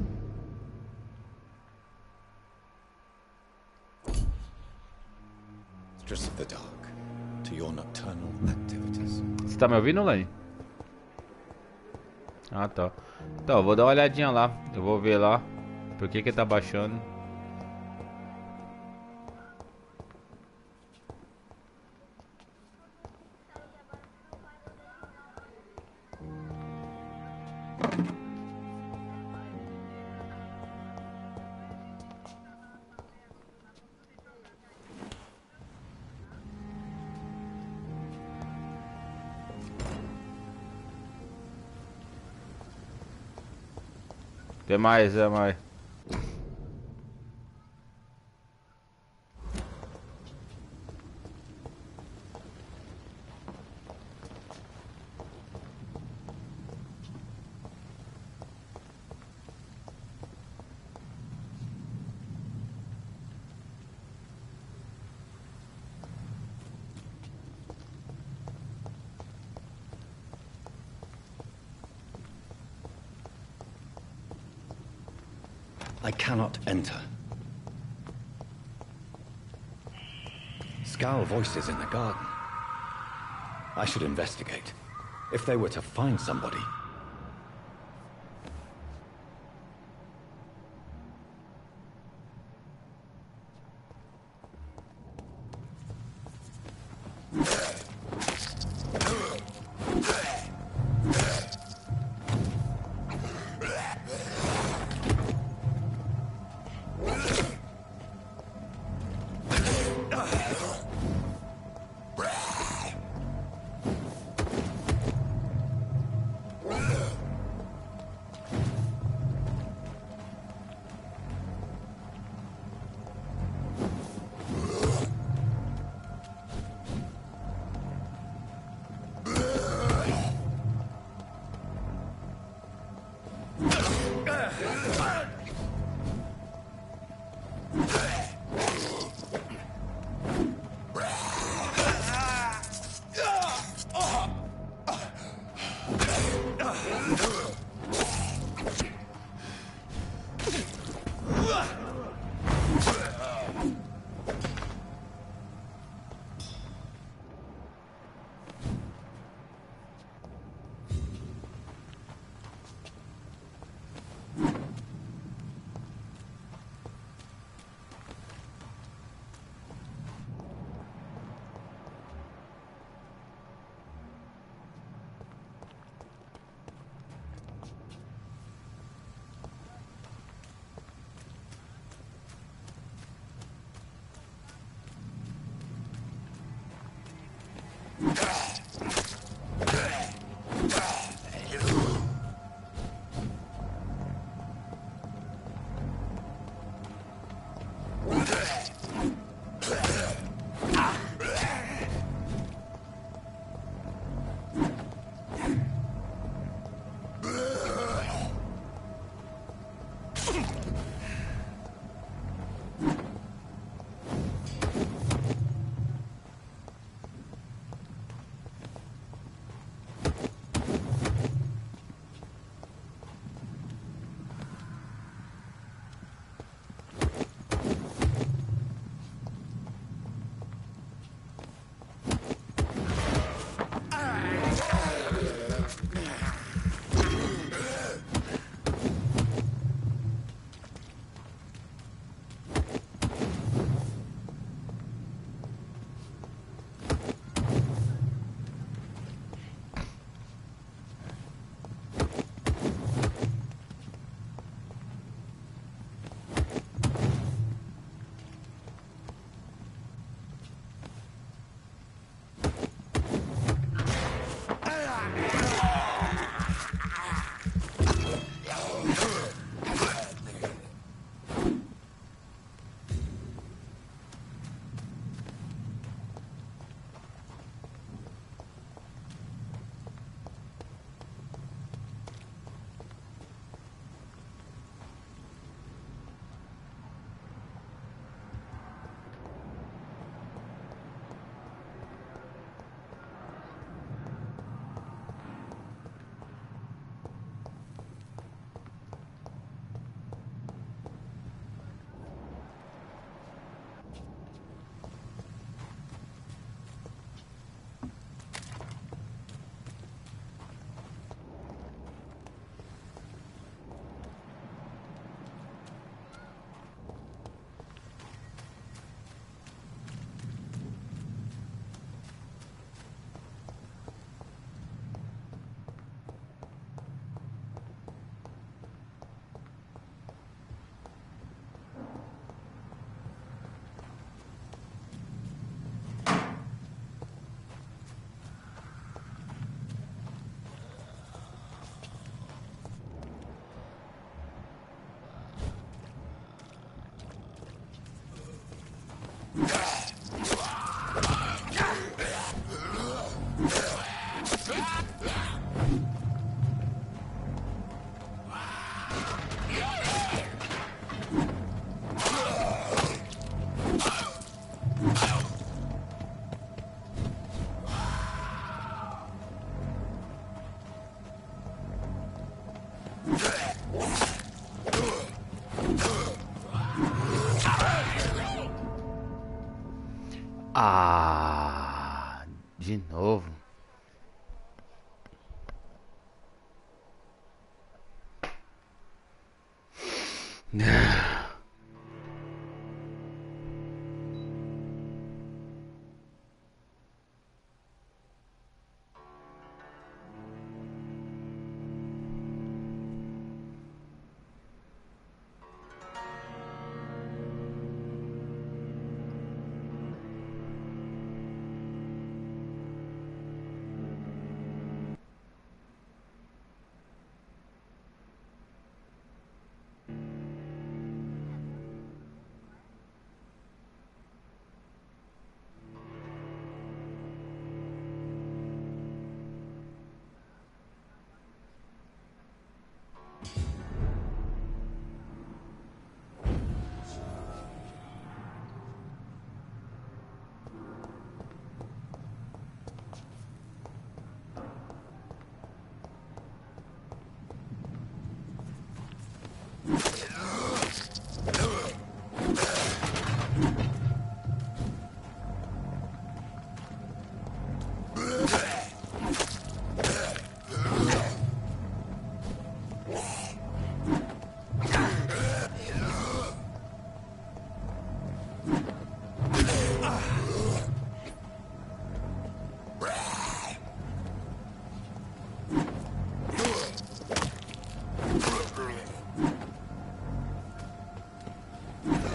Mistress of the Dark, to your nocturnal activities. Você tá me ouvindo, Lenny? Ah, tá. Então, eu vou dar uma olhadinha lá. Eu vou ver lá por que tá baixando. Até mais, até mais. I cannot enter. Scowl voices in the garden. I should investigate. If they were to find somebody... Ah, de novo.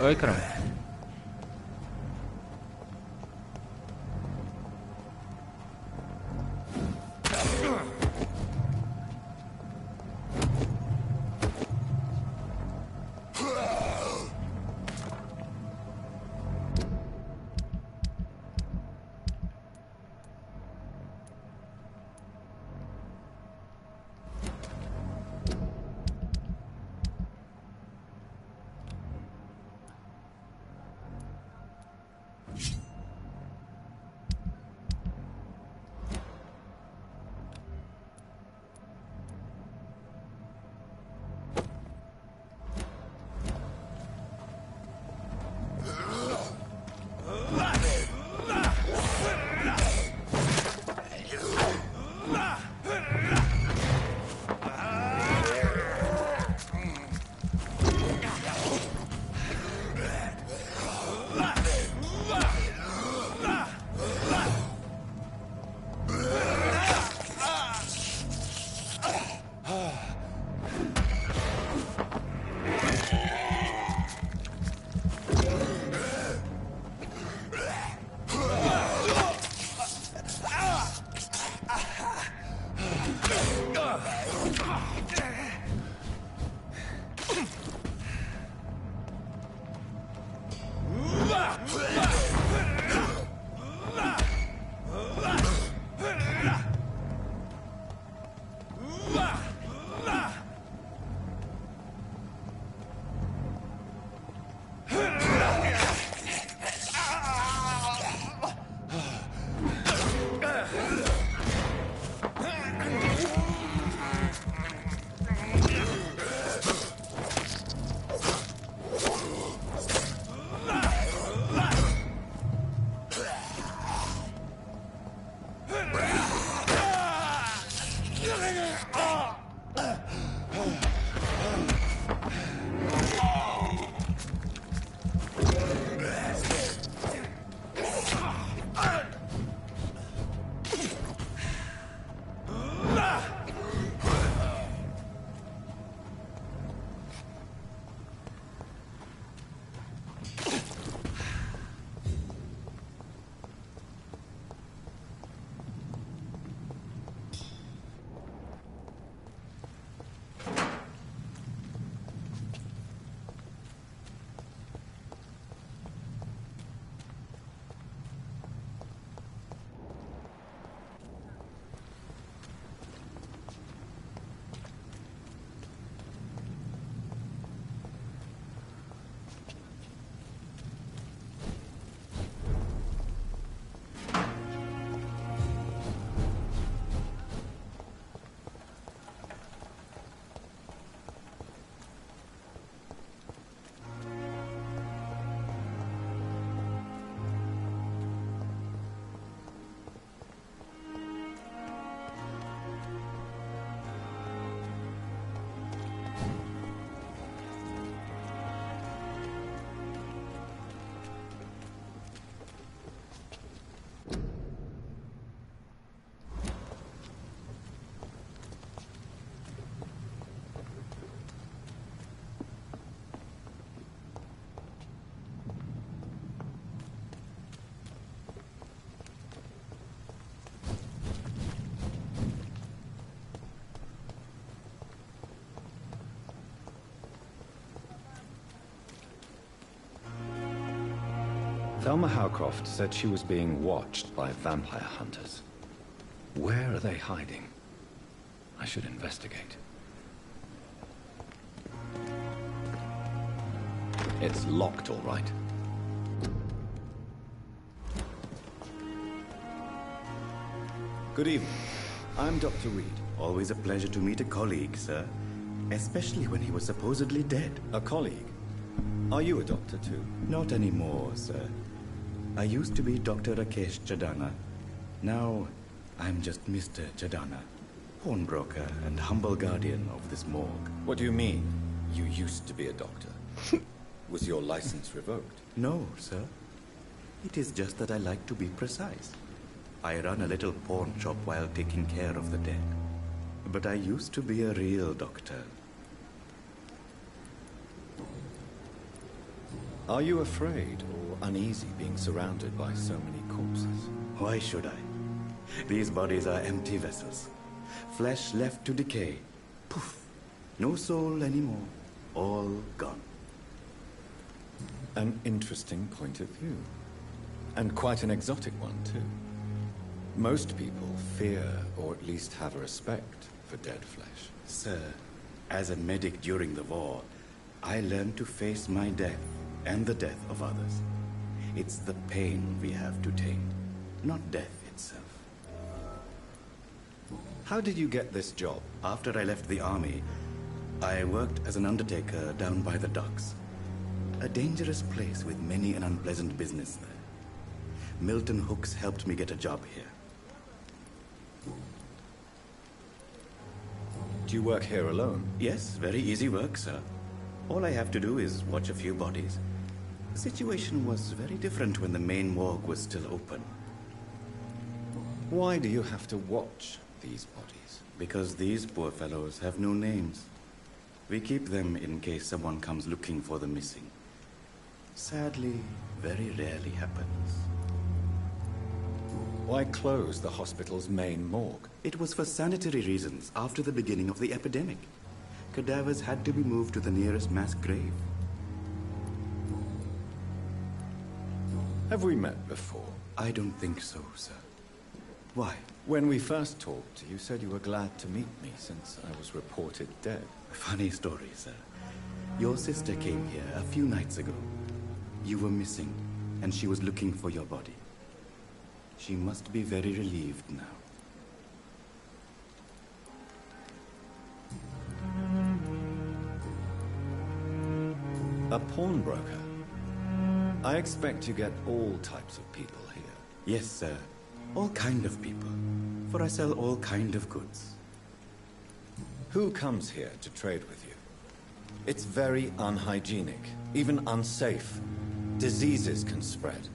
Oi, caramba. Thelma Howcroft said she was being watched by vampire hunters. Where are they hiding? I should investigate. It's locked, all right. Good evening. I'm Dr. Reed. Always a pleasure to meet a colleague, sir. Especially when he was supposedly dead. A colleague? Are you a doctor, too? Not anymore, sir. I used to be Dr. Rakesh Chadana. Now, I'm just Mr. Chadana, pawnbroker and humble guardian of this morgue. What do you mean, you used to be a doctor? Was your license revoked? No, sir. It is just that I like to be precise. I run a little pawn shop while taking care of the dead. But I used to be a real doctor. Are you afraid or uneasy being surrounded by so many corpses? Why should I? These bodies are empty vessels. Flesh left to decay. Poof. No soul anymore. All gone. An interesting point of view. And quite an exotic one, too. Most people fear, or at least have a respect, for dead flesh. Sir, as a medic during the war, I learned to face my death and the death of others. It's the pain we have to tame, not death itself. How did you get this job? After I left the army, I worked as an undertaker down by the docks. A dangerous place with many an unpleasant business there. Milton Hooks helped me get a job here. Do you work here alone? Yes, very easy work, sir. All I have to do is watch a few bodies. The situation was very different when the main morgue was still open. Why do you have to watch these bodies? Because these poor fellows have no names. We keep them in case someone comes looking for the missing. Sadly, very rarely happens. Why close the hospital's main morgue? It was for sanitary reasons after the beginning of the epidemic. Cadavers had to be moved to the nearest mass grave. Have we met before? I don't think so, sir. Why? When we first talked, you said you were glad to meet me since I was reported dead. Funny story, sir. Your sister came here a few nights ago. You were missing, and she was looking for your body. She must be very relieved now. A pawnbroker? I expect you get all types of people here. Yes, sir. All kind of people. For I sell all kind of goods. Who comes here to trade with you? It's very unhygienic, even unsafe. Diseases can spread.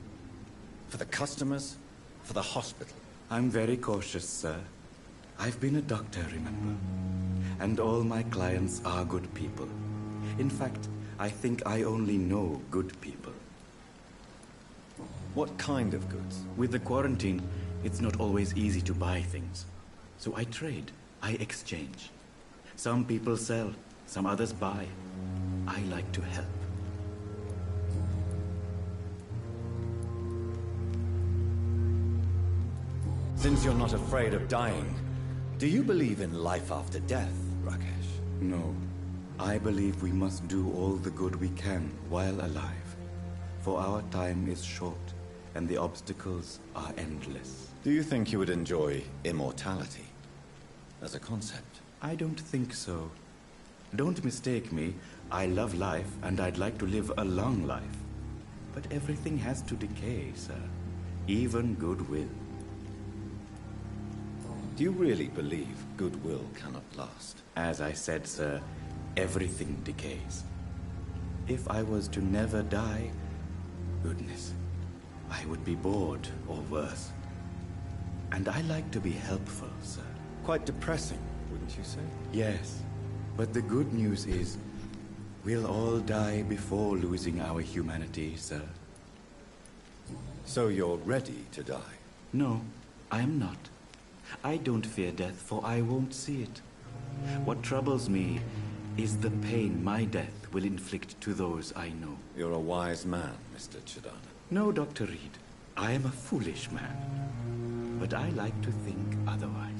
For the customers, for the hospital. I'm very cautious, sir. I've been a doctor, remember? And all my clients are good people. In fact, I think I only know good people. What kind of goods? With the quarantine, it's not always easy to buy things. So I trade, I exchange. Some people sell, some others buy. I like to help. Since you're not afraid of dying, do you believe in life after death, Rakesh? No. I believe we must do all the good we can while alive. For our time is short, and the obstacles are endless. Do you think you would enjoy immortality as a concept? I don't think so. Don't mistake me. I love life, and I'd like to live a long life. But everything has to decay, sir. Even goodwill. Do you really believe goodwill cannot last? As I said, sir, everything decays. If I was to never die, goodness, I would be bored or worse. And I like to be helpful, sir. Quite depressing, wouldn't you say? Yes, but the good news is, we'll all die before losing our humanity, sir. So you're ready to die? No, I'm not. I don't fear death, for I won't see it. What troubles me is the pain my death will inflict to those I know. You're a wise man, Mr. Chadana. No, Dr. Reed. I am a foolish man. But I like to think otherwise.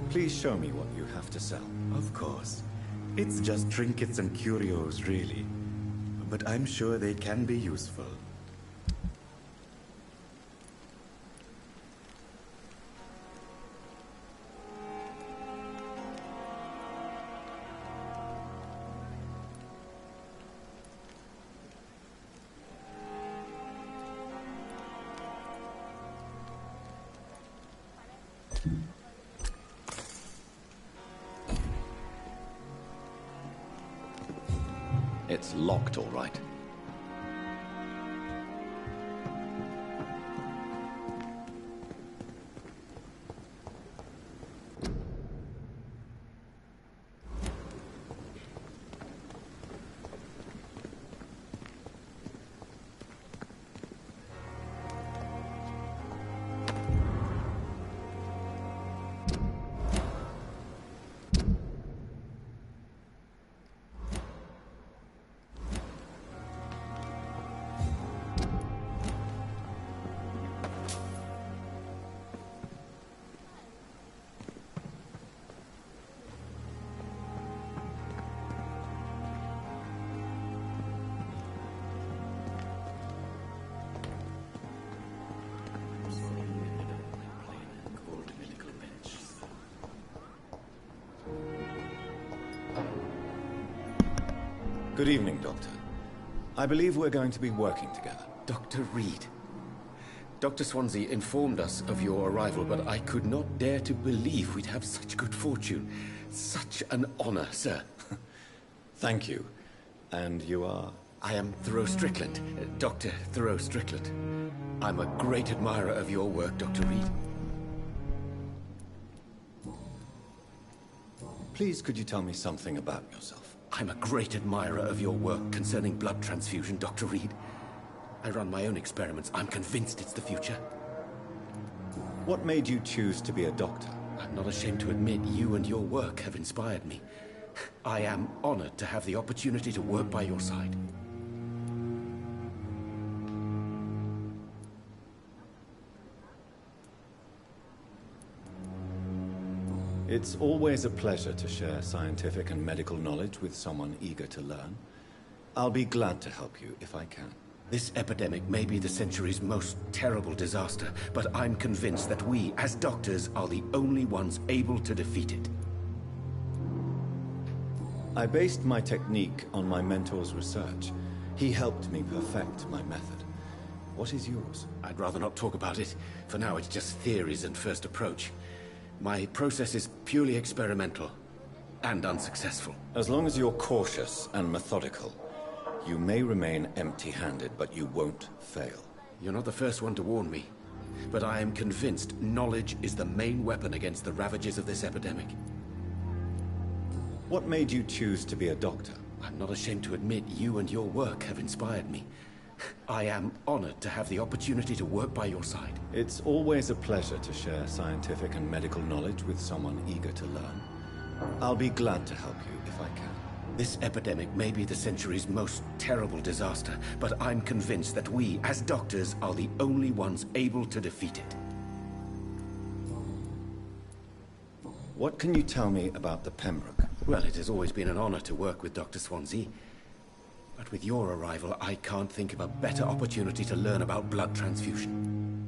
Please show me what you have to sell. Of course. It's just trinkets and curios, really. But I'm sure they can be useful. It's locked, all right. Good evening, Doctor. I believe we're going to be working together. Dr. Reed. Dr. Swansea informed us of your arrival, but I could not dare to believe we'd have such good fortune. Such an honor, sir. Thank you. And you are? I am Thoreau Strickland, Dr. Thoreau Strickland. I'm a great admirer of your work, Dr. Reed. Please, could you tell me something about yourself? I'm a great admirer of your work concerning blood transfusion, Dr. Reed. I run my own experiments. I'm convinced it's the future. What made you choose to be a doctor? I'm not ashamed to admit you and your work have inspired me. I am honored to have the opportunity to work by your side. It's always a pleasure to share scientific and medical knowledge with someone eager to learn. I'll be glad to help you if I can. This epidemic may be the century's most terrible disaster, but I'm convinced that we, as doctors, are the only ones able to defeat it. I based my technique on my mentor's research. He helped me perfect my method. What is yours? I'd rather not talk about it. For now, it's just theories and first approach. My process is purely experimental and unsuccessful. As long as you're cautious and methodical, you may remain empty-handed, but you won't fail. You're not the first one to warn me, but I am convinced knowledge is the main weapon against the ravages of this epidemic. What made you choose to be a doctor? I'm not ashamed to admit you and your work have inspired me. I am honored to have the opportunity to work by your side. It's always a pleasure to share scientific and medical knowledge with someone eager to learn. I'll be glad to help you if I can. This epidemic may be the century's most terrible disaster, but I'm convinced that we, as doctors, are the only ones able to defeat it. What can you tell me about the Pembroke? Well, it has always been an honor to work with Dr. Swansea. But with your arrival, I can't think of a better opportunity to learn about blood transfusion.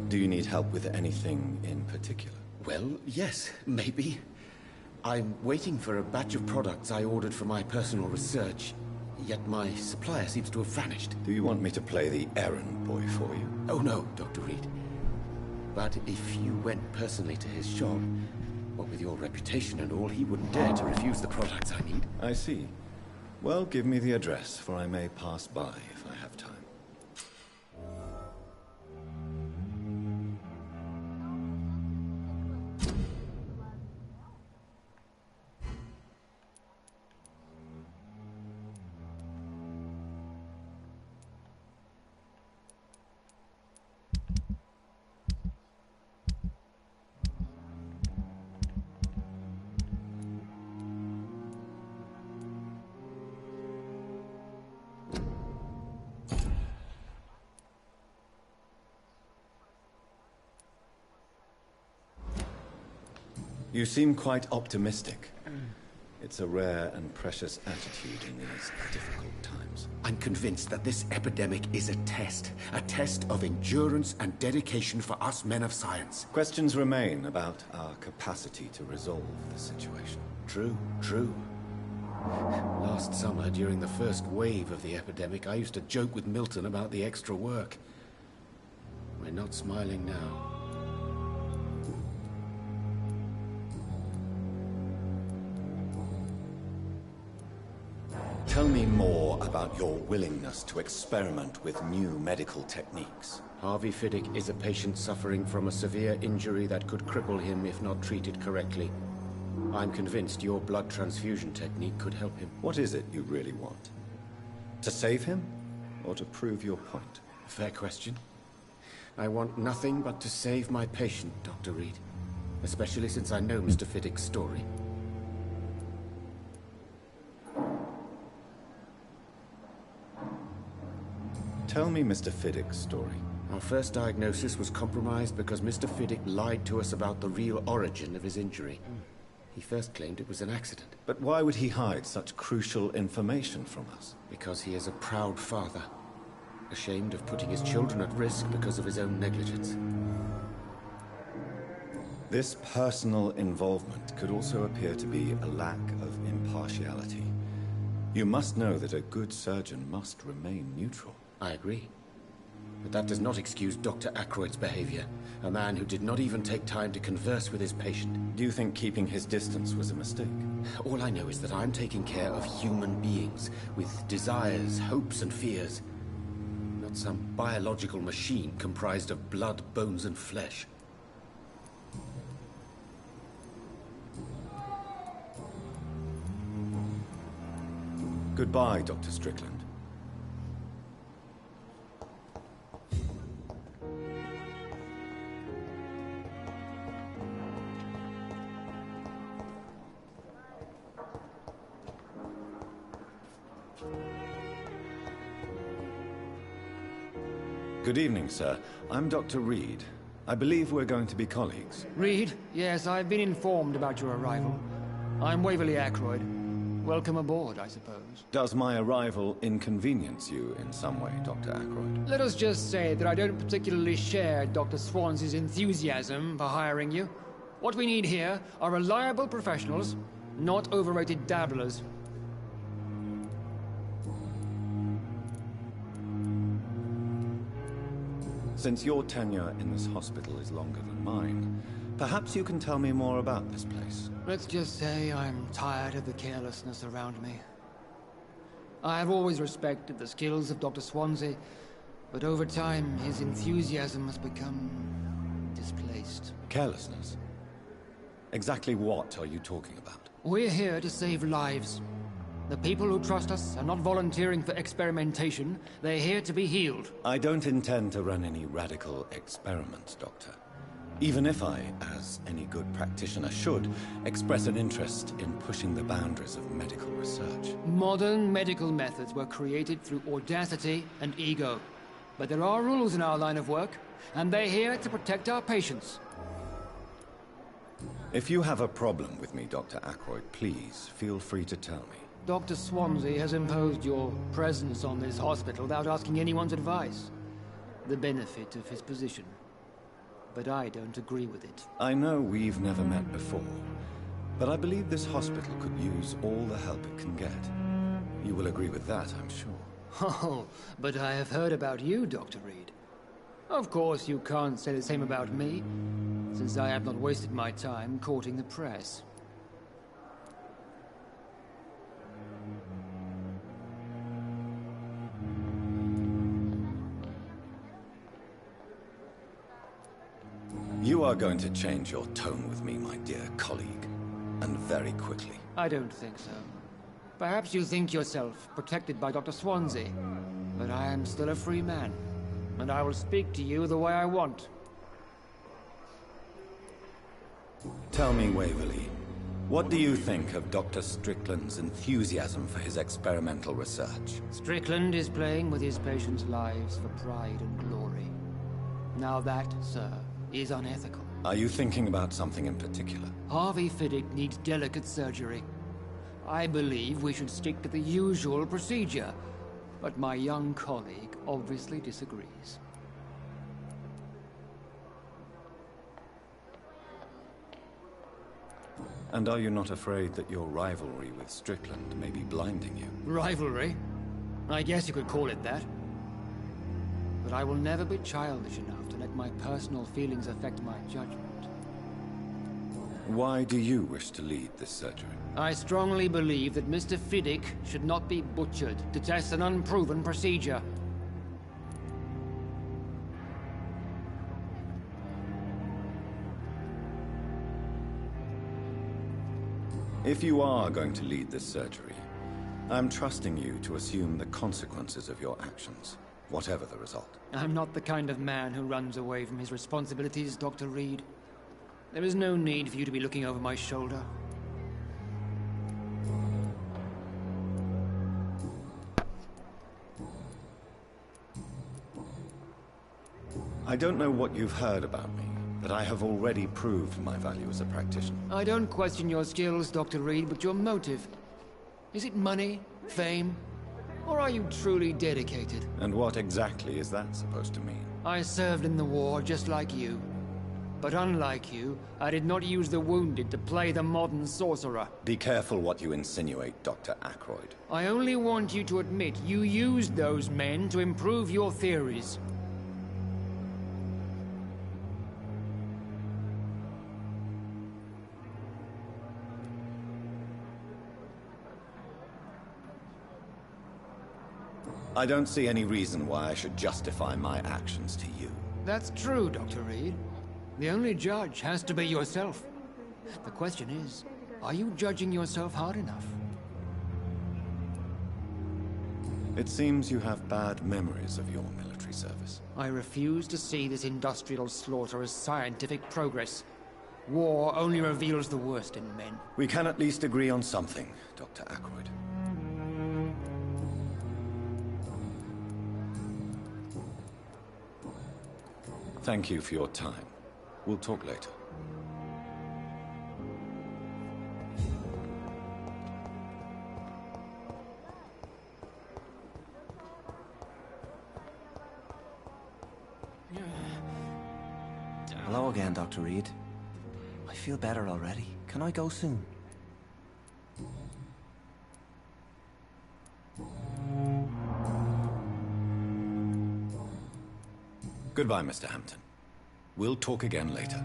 Do you need help with anything in particular? Well, yes, maybe. I'm waiting for a batch of products I ordered for my personal research, yet my supplier seems to have vanished. Do you want me to play the errand boy for you? Oh no, Dr. Reed. But if you went personally to his shop, what with your reputation and all, he wouldn't dare to refuse the products I need. I see. Well, give me the address, for I may pass by if I have time. You seem quite optimistic. It's a rare and precious attitude in these difficult times. I'm convinced that this epidemic is a test of endurance and dedication for us men of science. Questions remain about our capacity to resolve the situation. True, true. Last summer, during the first wave of the epidemic, I used to joke with Milton about the extra work. We're not smiling now. Tell me more about your willingness to experiment with new medical techniques. Harvey Fiddick is a patient suffering from a severe injury that could cripple him if not treated correctly. I'm convinced your blood transfusion technique could help him. What is it you really want? To save him, or to prove your point? Fair question. I want nothing but to save my patient, Dr. Reed. Especially since I know Mr. Fiddick's story. Tell me Mr. Fiddick's story. Our first diagnosis was compromised because Mr. Fiddick lied to us about the real origin of his injury. He first claimed it was an accident. But why would he hide such crucial information from us? Because he is a proud father, ashamed of putting his children at risk because of his own negligence. This personal involvement could also appear to be a lack of impartiality. You must know that a good surgeon must remain neutral. I agree. But that does not excuse Dr. Ackroyd's behavior. A man who did not even take time to converse with his patient. Do you think keeping his distance was a mistake? All I know is that I'm taking care of human beings with desires, hopes, and fears. Not some biological machine comprised of blood, bones, and flesh. Goodbye, Dr. Strickland. Good evening, sir. I'm Dr. Reed. I believe we're going to be colleagues. Reed? Yes, I've been informed about your arrival. I'm Waverly Ackroyd. Welcome aboard, I suppose. Does my arrival inconvenience you in some way, Dr. Ackroyd? Let us just say that I don't particularly share Dr. Swansea's enthusiasm for hiring you. What we need here are reliable professionals, not overrated dabblers. Since your tenure in this hospital is longer than mine, perhaps you can tell me more about this place. Let's just say I'm tired of the carelessness around me. I have always respected the skills of Dr. Swansea, but over time his enthusiasm has become displaced. Carelessness? Exactly what are you talking about? We're here to save lives. The people who trust us are not volunteering for experimentation. They're here to be healed. I don't intend to run any radical experiments, Doctor. Even if I, as any good practitioner should, express an interest in pushing the boundaries of medical research. Modern medical methods were created through audacity and ego. But there are rules in our line of work, and they're here to protect our patients. If you have a problem with me, Dr. Ackroyd, please feel free to tell me. Dr. Swansea has imposed your presence on this hospital without asking anyone's advice. The benefit of his position. But I don't agree with it. I know we've never met before, but I believe this hospital could use all the help it can get. You will agree with that, I'm sure. Oh, but I have heard about you, Dr. Reed. Of course, you can't say the same about me, since I have not wasted my time courting the press. You are going to change your tone with me, my dear colleague, and very quickly. I don't think so. Perhaps you think yourself protected by Dr. Swansea, but I am still a free man, and I will speak to you the way I want. Tell me, Waverly, what do you think of Dr. Strickland's enthusiasm for his experimental research? Strickland is playing with his patients' lives for pride and glory. Now that, sir, is unethical. Are you thinking about something in particular? Harvey Fiddick needs delicate surgery. I believe we should stick to the usual procedure, but my young colleague obviously disagrees. And are you not afraid that your rivalry with Strickland may be blinding you? Rivalry? I guess you could call it that. But I will never be childish enough to let my personal feelings affect my judgment. Why do you wish to lead this surgery? I strongly believe that Mr. Fiddick should not be butchered to test an unproven procedure. If you are going to lead this surgery, I'm trusting you to assume the consequences of your actions, whatever the result. I'm not the kind of man who runs away from his responsibilities, Dr. Reed. There is no need for you to be looking over my shoulder. I don't know what you've heard about me, but I have already proved my value as a practitioner. I don't question your skills, Dr. Reed, but your motive. Is it money, fame, or are you truly dedicated? And what exactly is that supposed to mean? I served in the war just like you. But unlike you, I did not use the wounded to play the modern sorcerer. Be careful what you insinuate, Dr. Ackroyd. I only want you to admit you used those men to improve your theories. I don't see any reason why I should justify my actions to you. That's true, Dr. Reed. The only judge has to be yourself. The question is, are you judging yourself hard enough? It seems you have bad memories of your military service. I refuse to see this industrial slaughter as scientific progress. War only reveals the worst in men. We can at least agree on something, Dr. Ackroyd. Thank you for your time. We'll talk later. Hello again, Dr. Reed. I feel better already. Can I go soon? Goodbye, Mr. Hampton. We'll talk again later.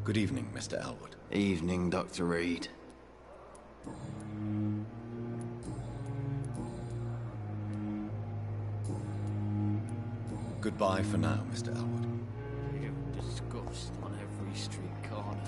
Good evening, Mr. Elwood. Evening, Dr. Reed. Goodbye for now, Mr. Elwood. You disgust on every street corner.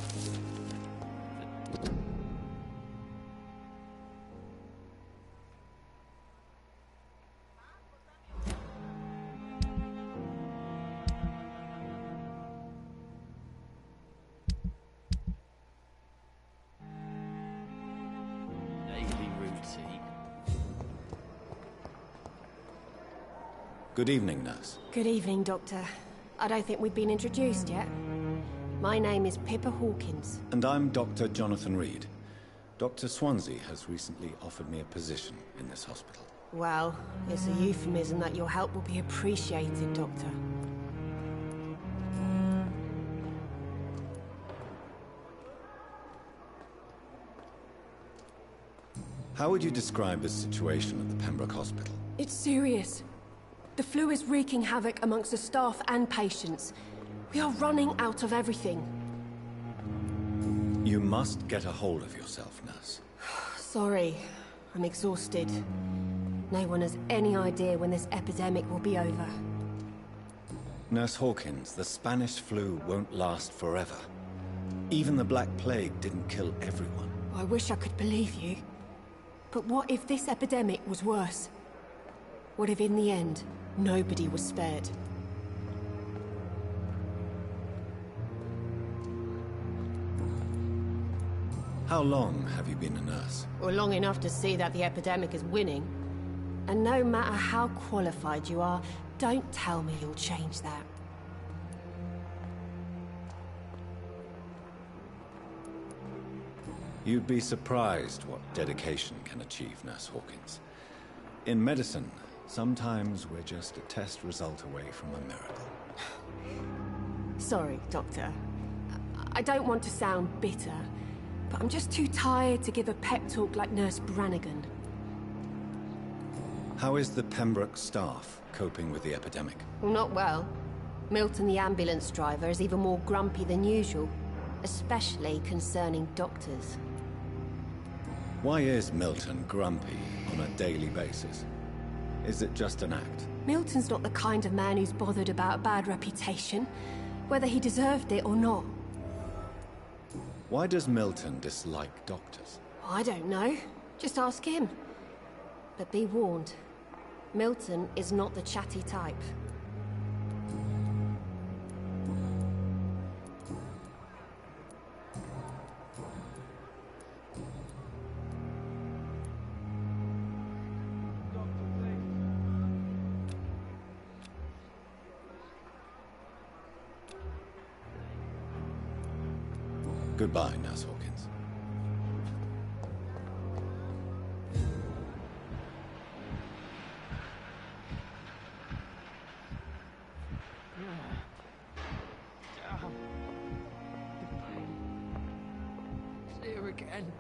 Good evening, nurse. Good evening, Doctor. I don't think we've been introduced yet. My name is Pippa Hawkins. And I'm Dr. Jonathan Reed. Dr. Swansea has recently offered me a position in this hospital. Well, it's a euphemism that your help will be appreciated, Doctor. How would you describe the situation at the Pembroke Hospital? It's serious. The flu is wreaking havoc amongst the staff and patients. We are running out of everything. You must get a hold of yourself, nurse. Sorry, I'm exhausted. No one has any idea when this epidemic will be over. Nurse Hawkins, the Spanish flu won't last forever. Even the Black Plague didn't kill everyone. I wish I could believe you. But what if this epidemic was worse? What if in the end, nobody was spared? How long have you been a nurse? Well, long enough to see that the epidemic is winning. And no matter how qualified you are, Don't tell me you'll change that. You'd be surprised what dedication can achieve, Nurse Hawkins. In medicine, sometimes we're just a test result away from a miracle. Sorry, Doctor. I don't want to sound bitter, but I'm just too tired to give a pep talk like Nurse Brannigan. How is the Pembroke staff coping with the epidemic? Well, not well. Milton, the ambulance driver, is even more grumpy than usual, especially concerning doctors. Why is Milton grumpy on a daily basis? Is it just an act? Milton's not the kind of man who's bothered about a bad reputation, whether he deserved it or not. Why does Milton dislike doctors? I don't know. Just ask him. But be warned, Milton is not the chatty type. Goodbye, Nurse Hawkins. See you again.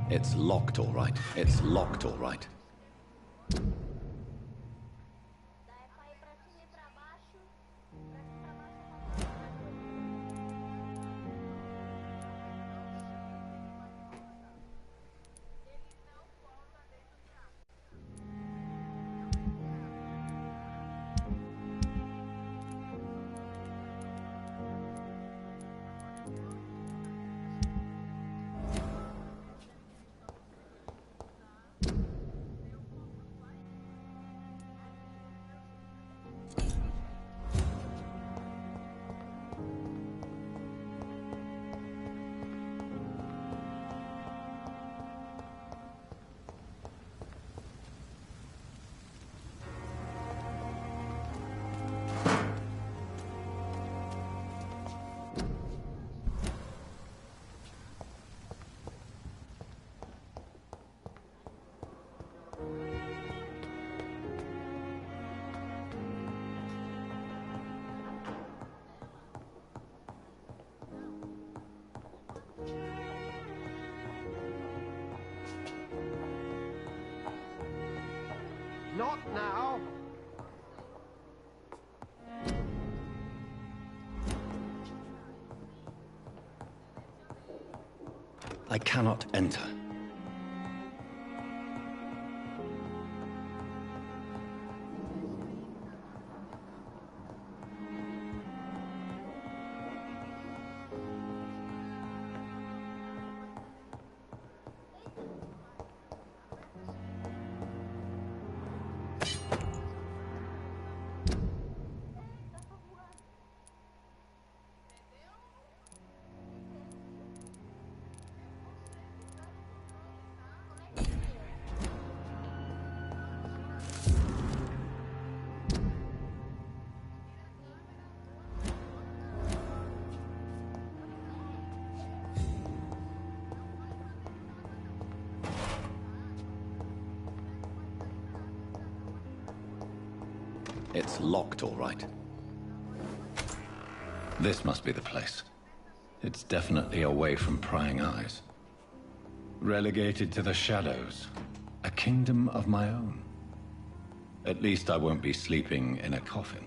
It's locked, all right. It's locked, all right. Not now! I cannot enter. It's locked, all right. This must be the place. It's definitely away from prying eyes. Relegated to the shadows. A kingdom of my own. At least I won't be sleeping in a coffin.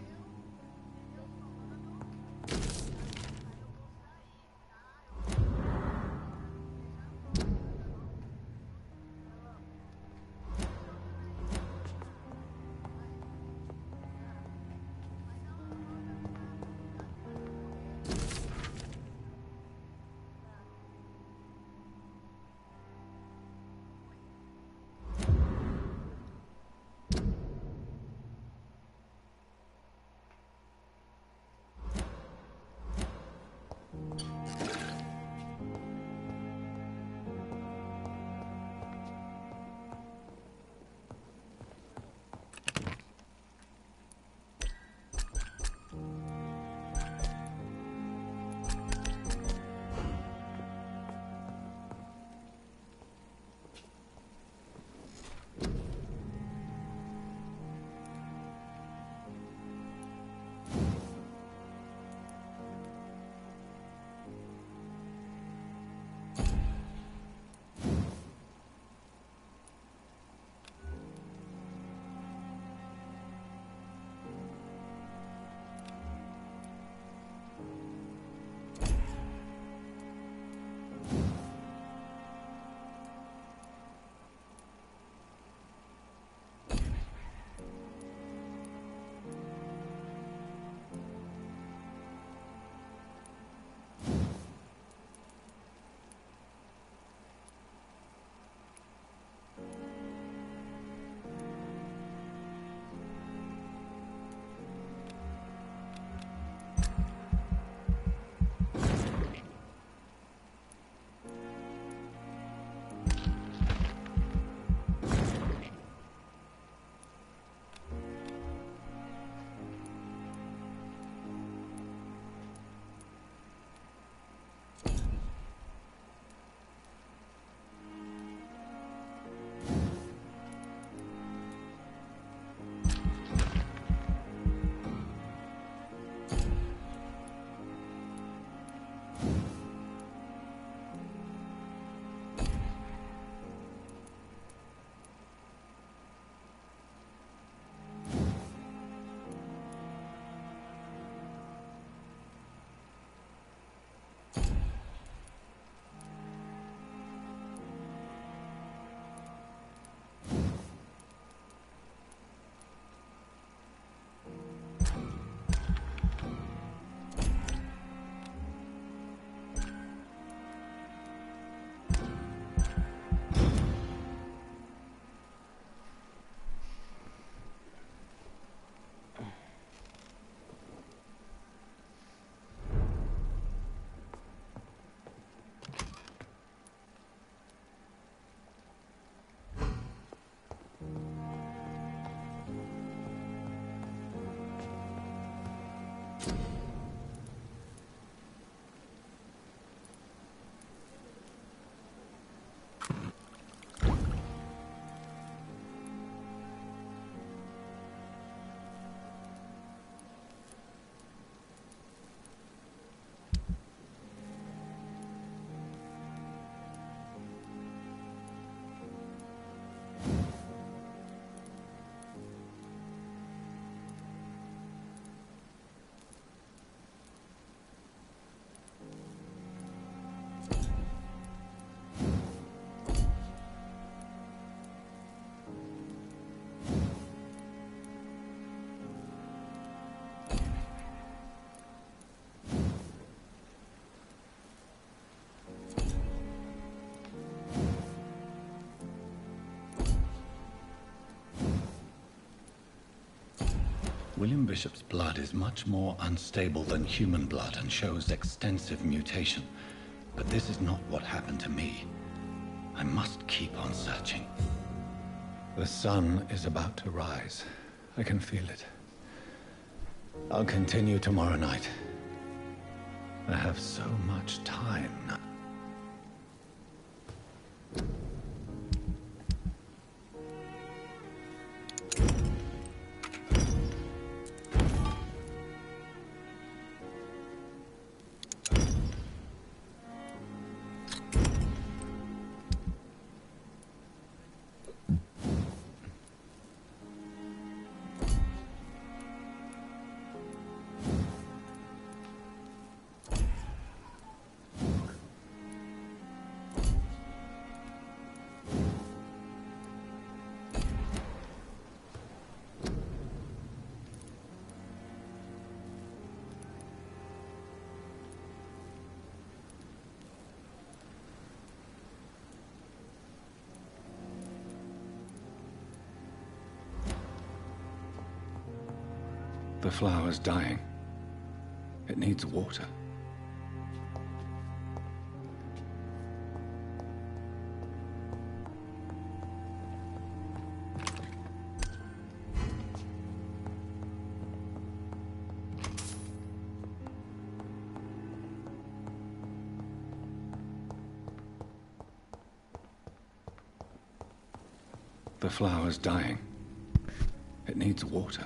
William Bishop's blood is much more unstable than human blood and shows extensive mutation. But this is not what happened to me. I must keep on searching. The sun is about to rise. I can feel it. I'll continue tomorrow night. I have so much time now. The flower's dying. It needs water. The flower's dying. It needs water.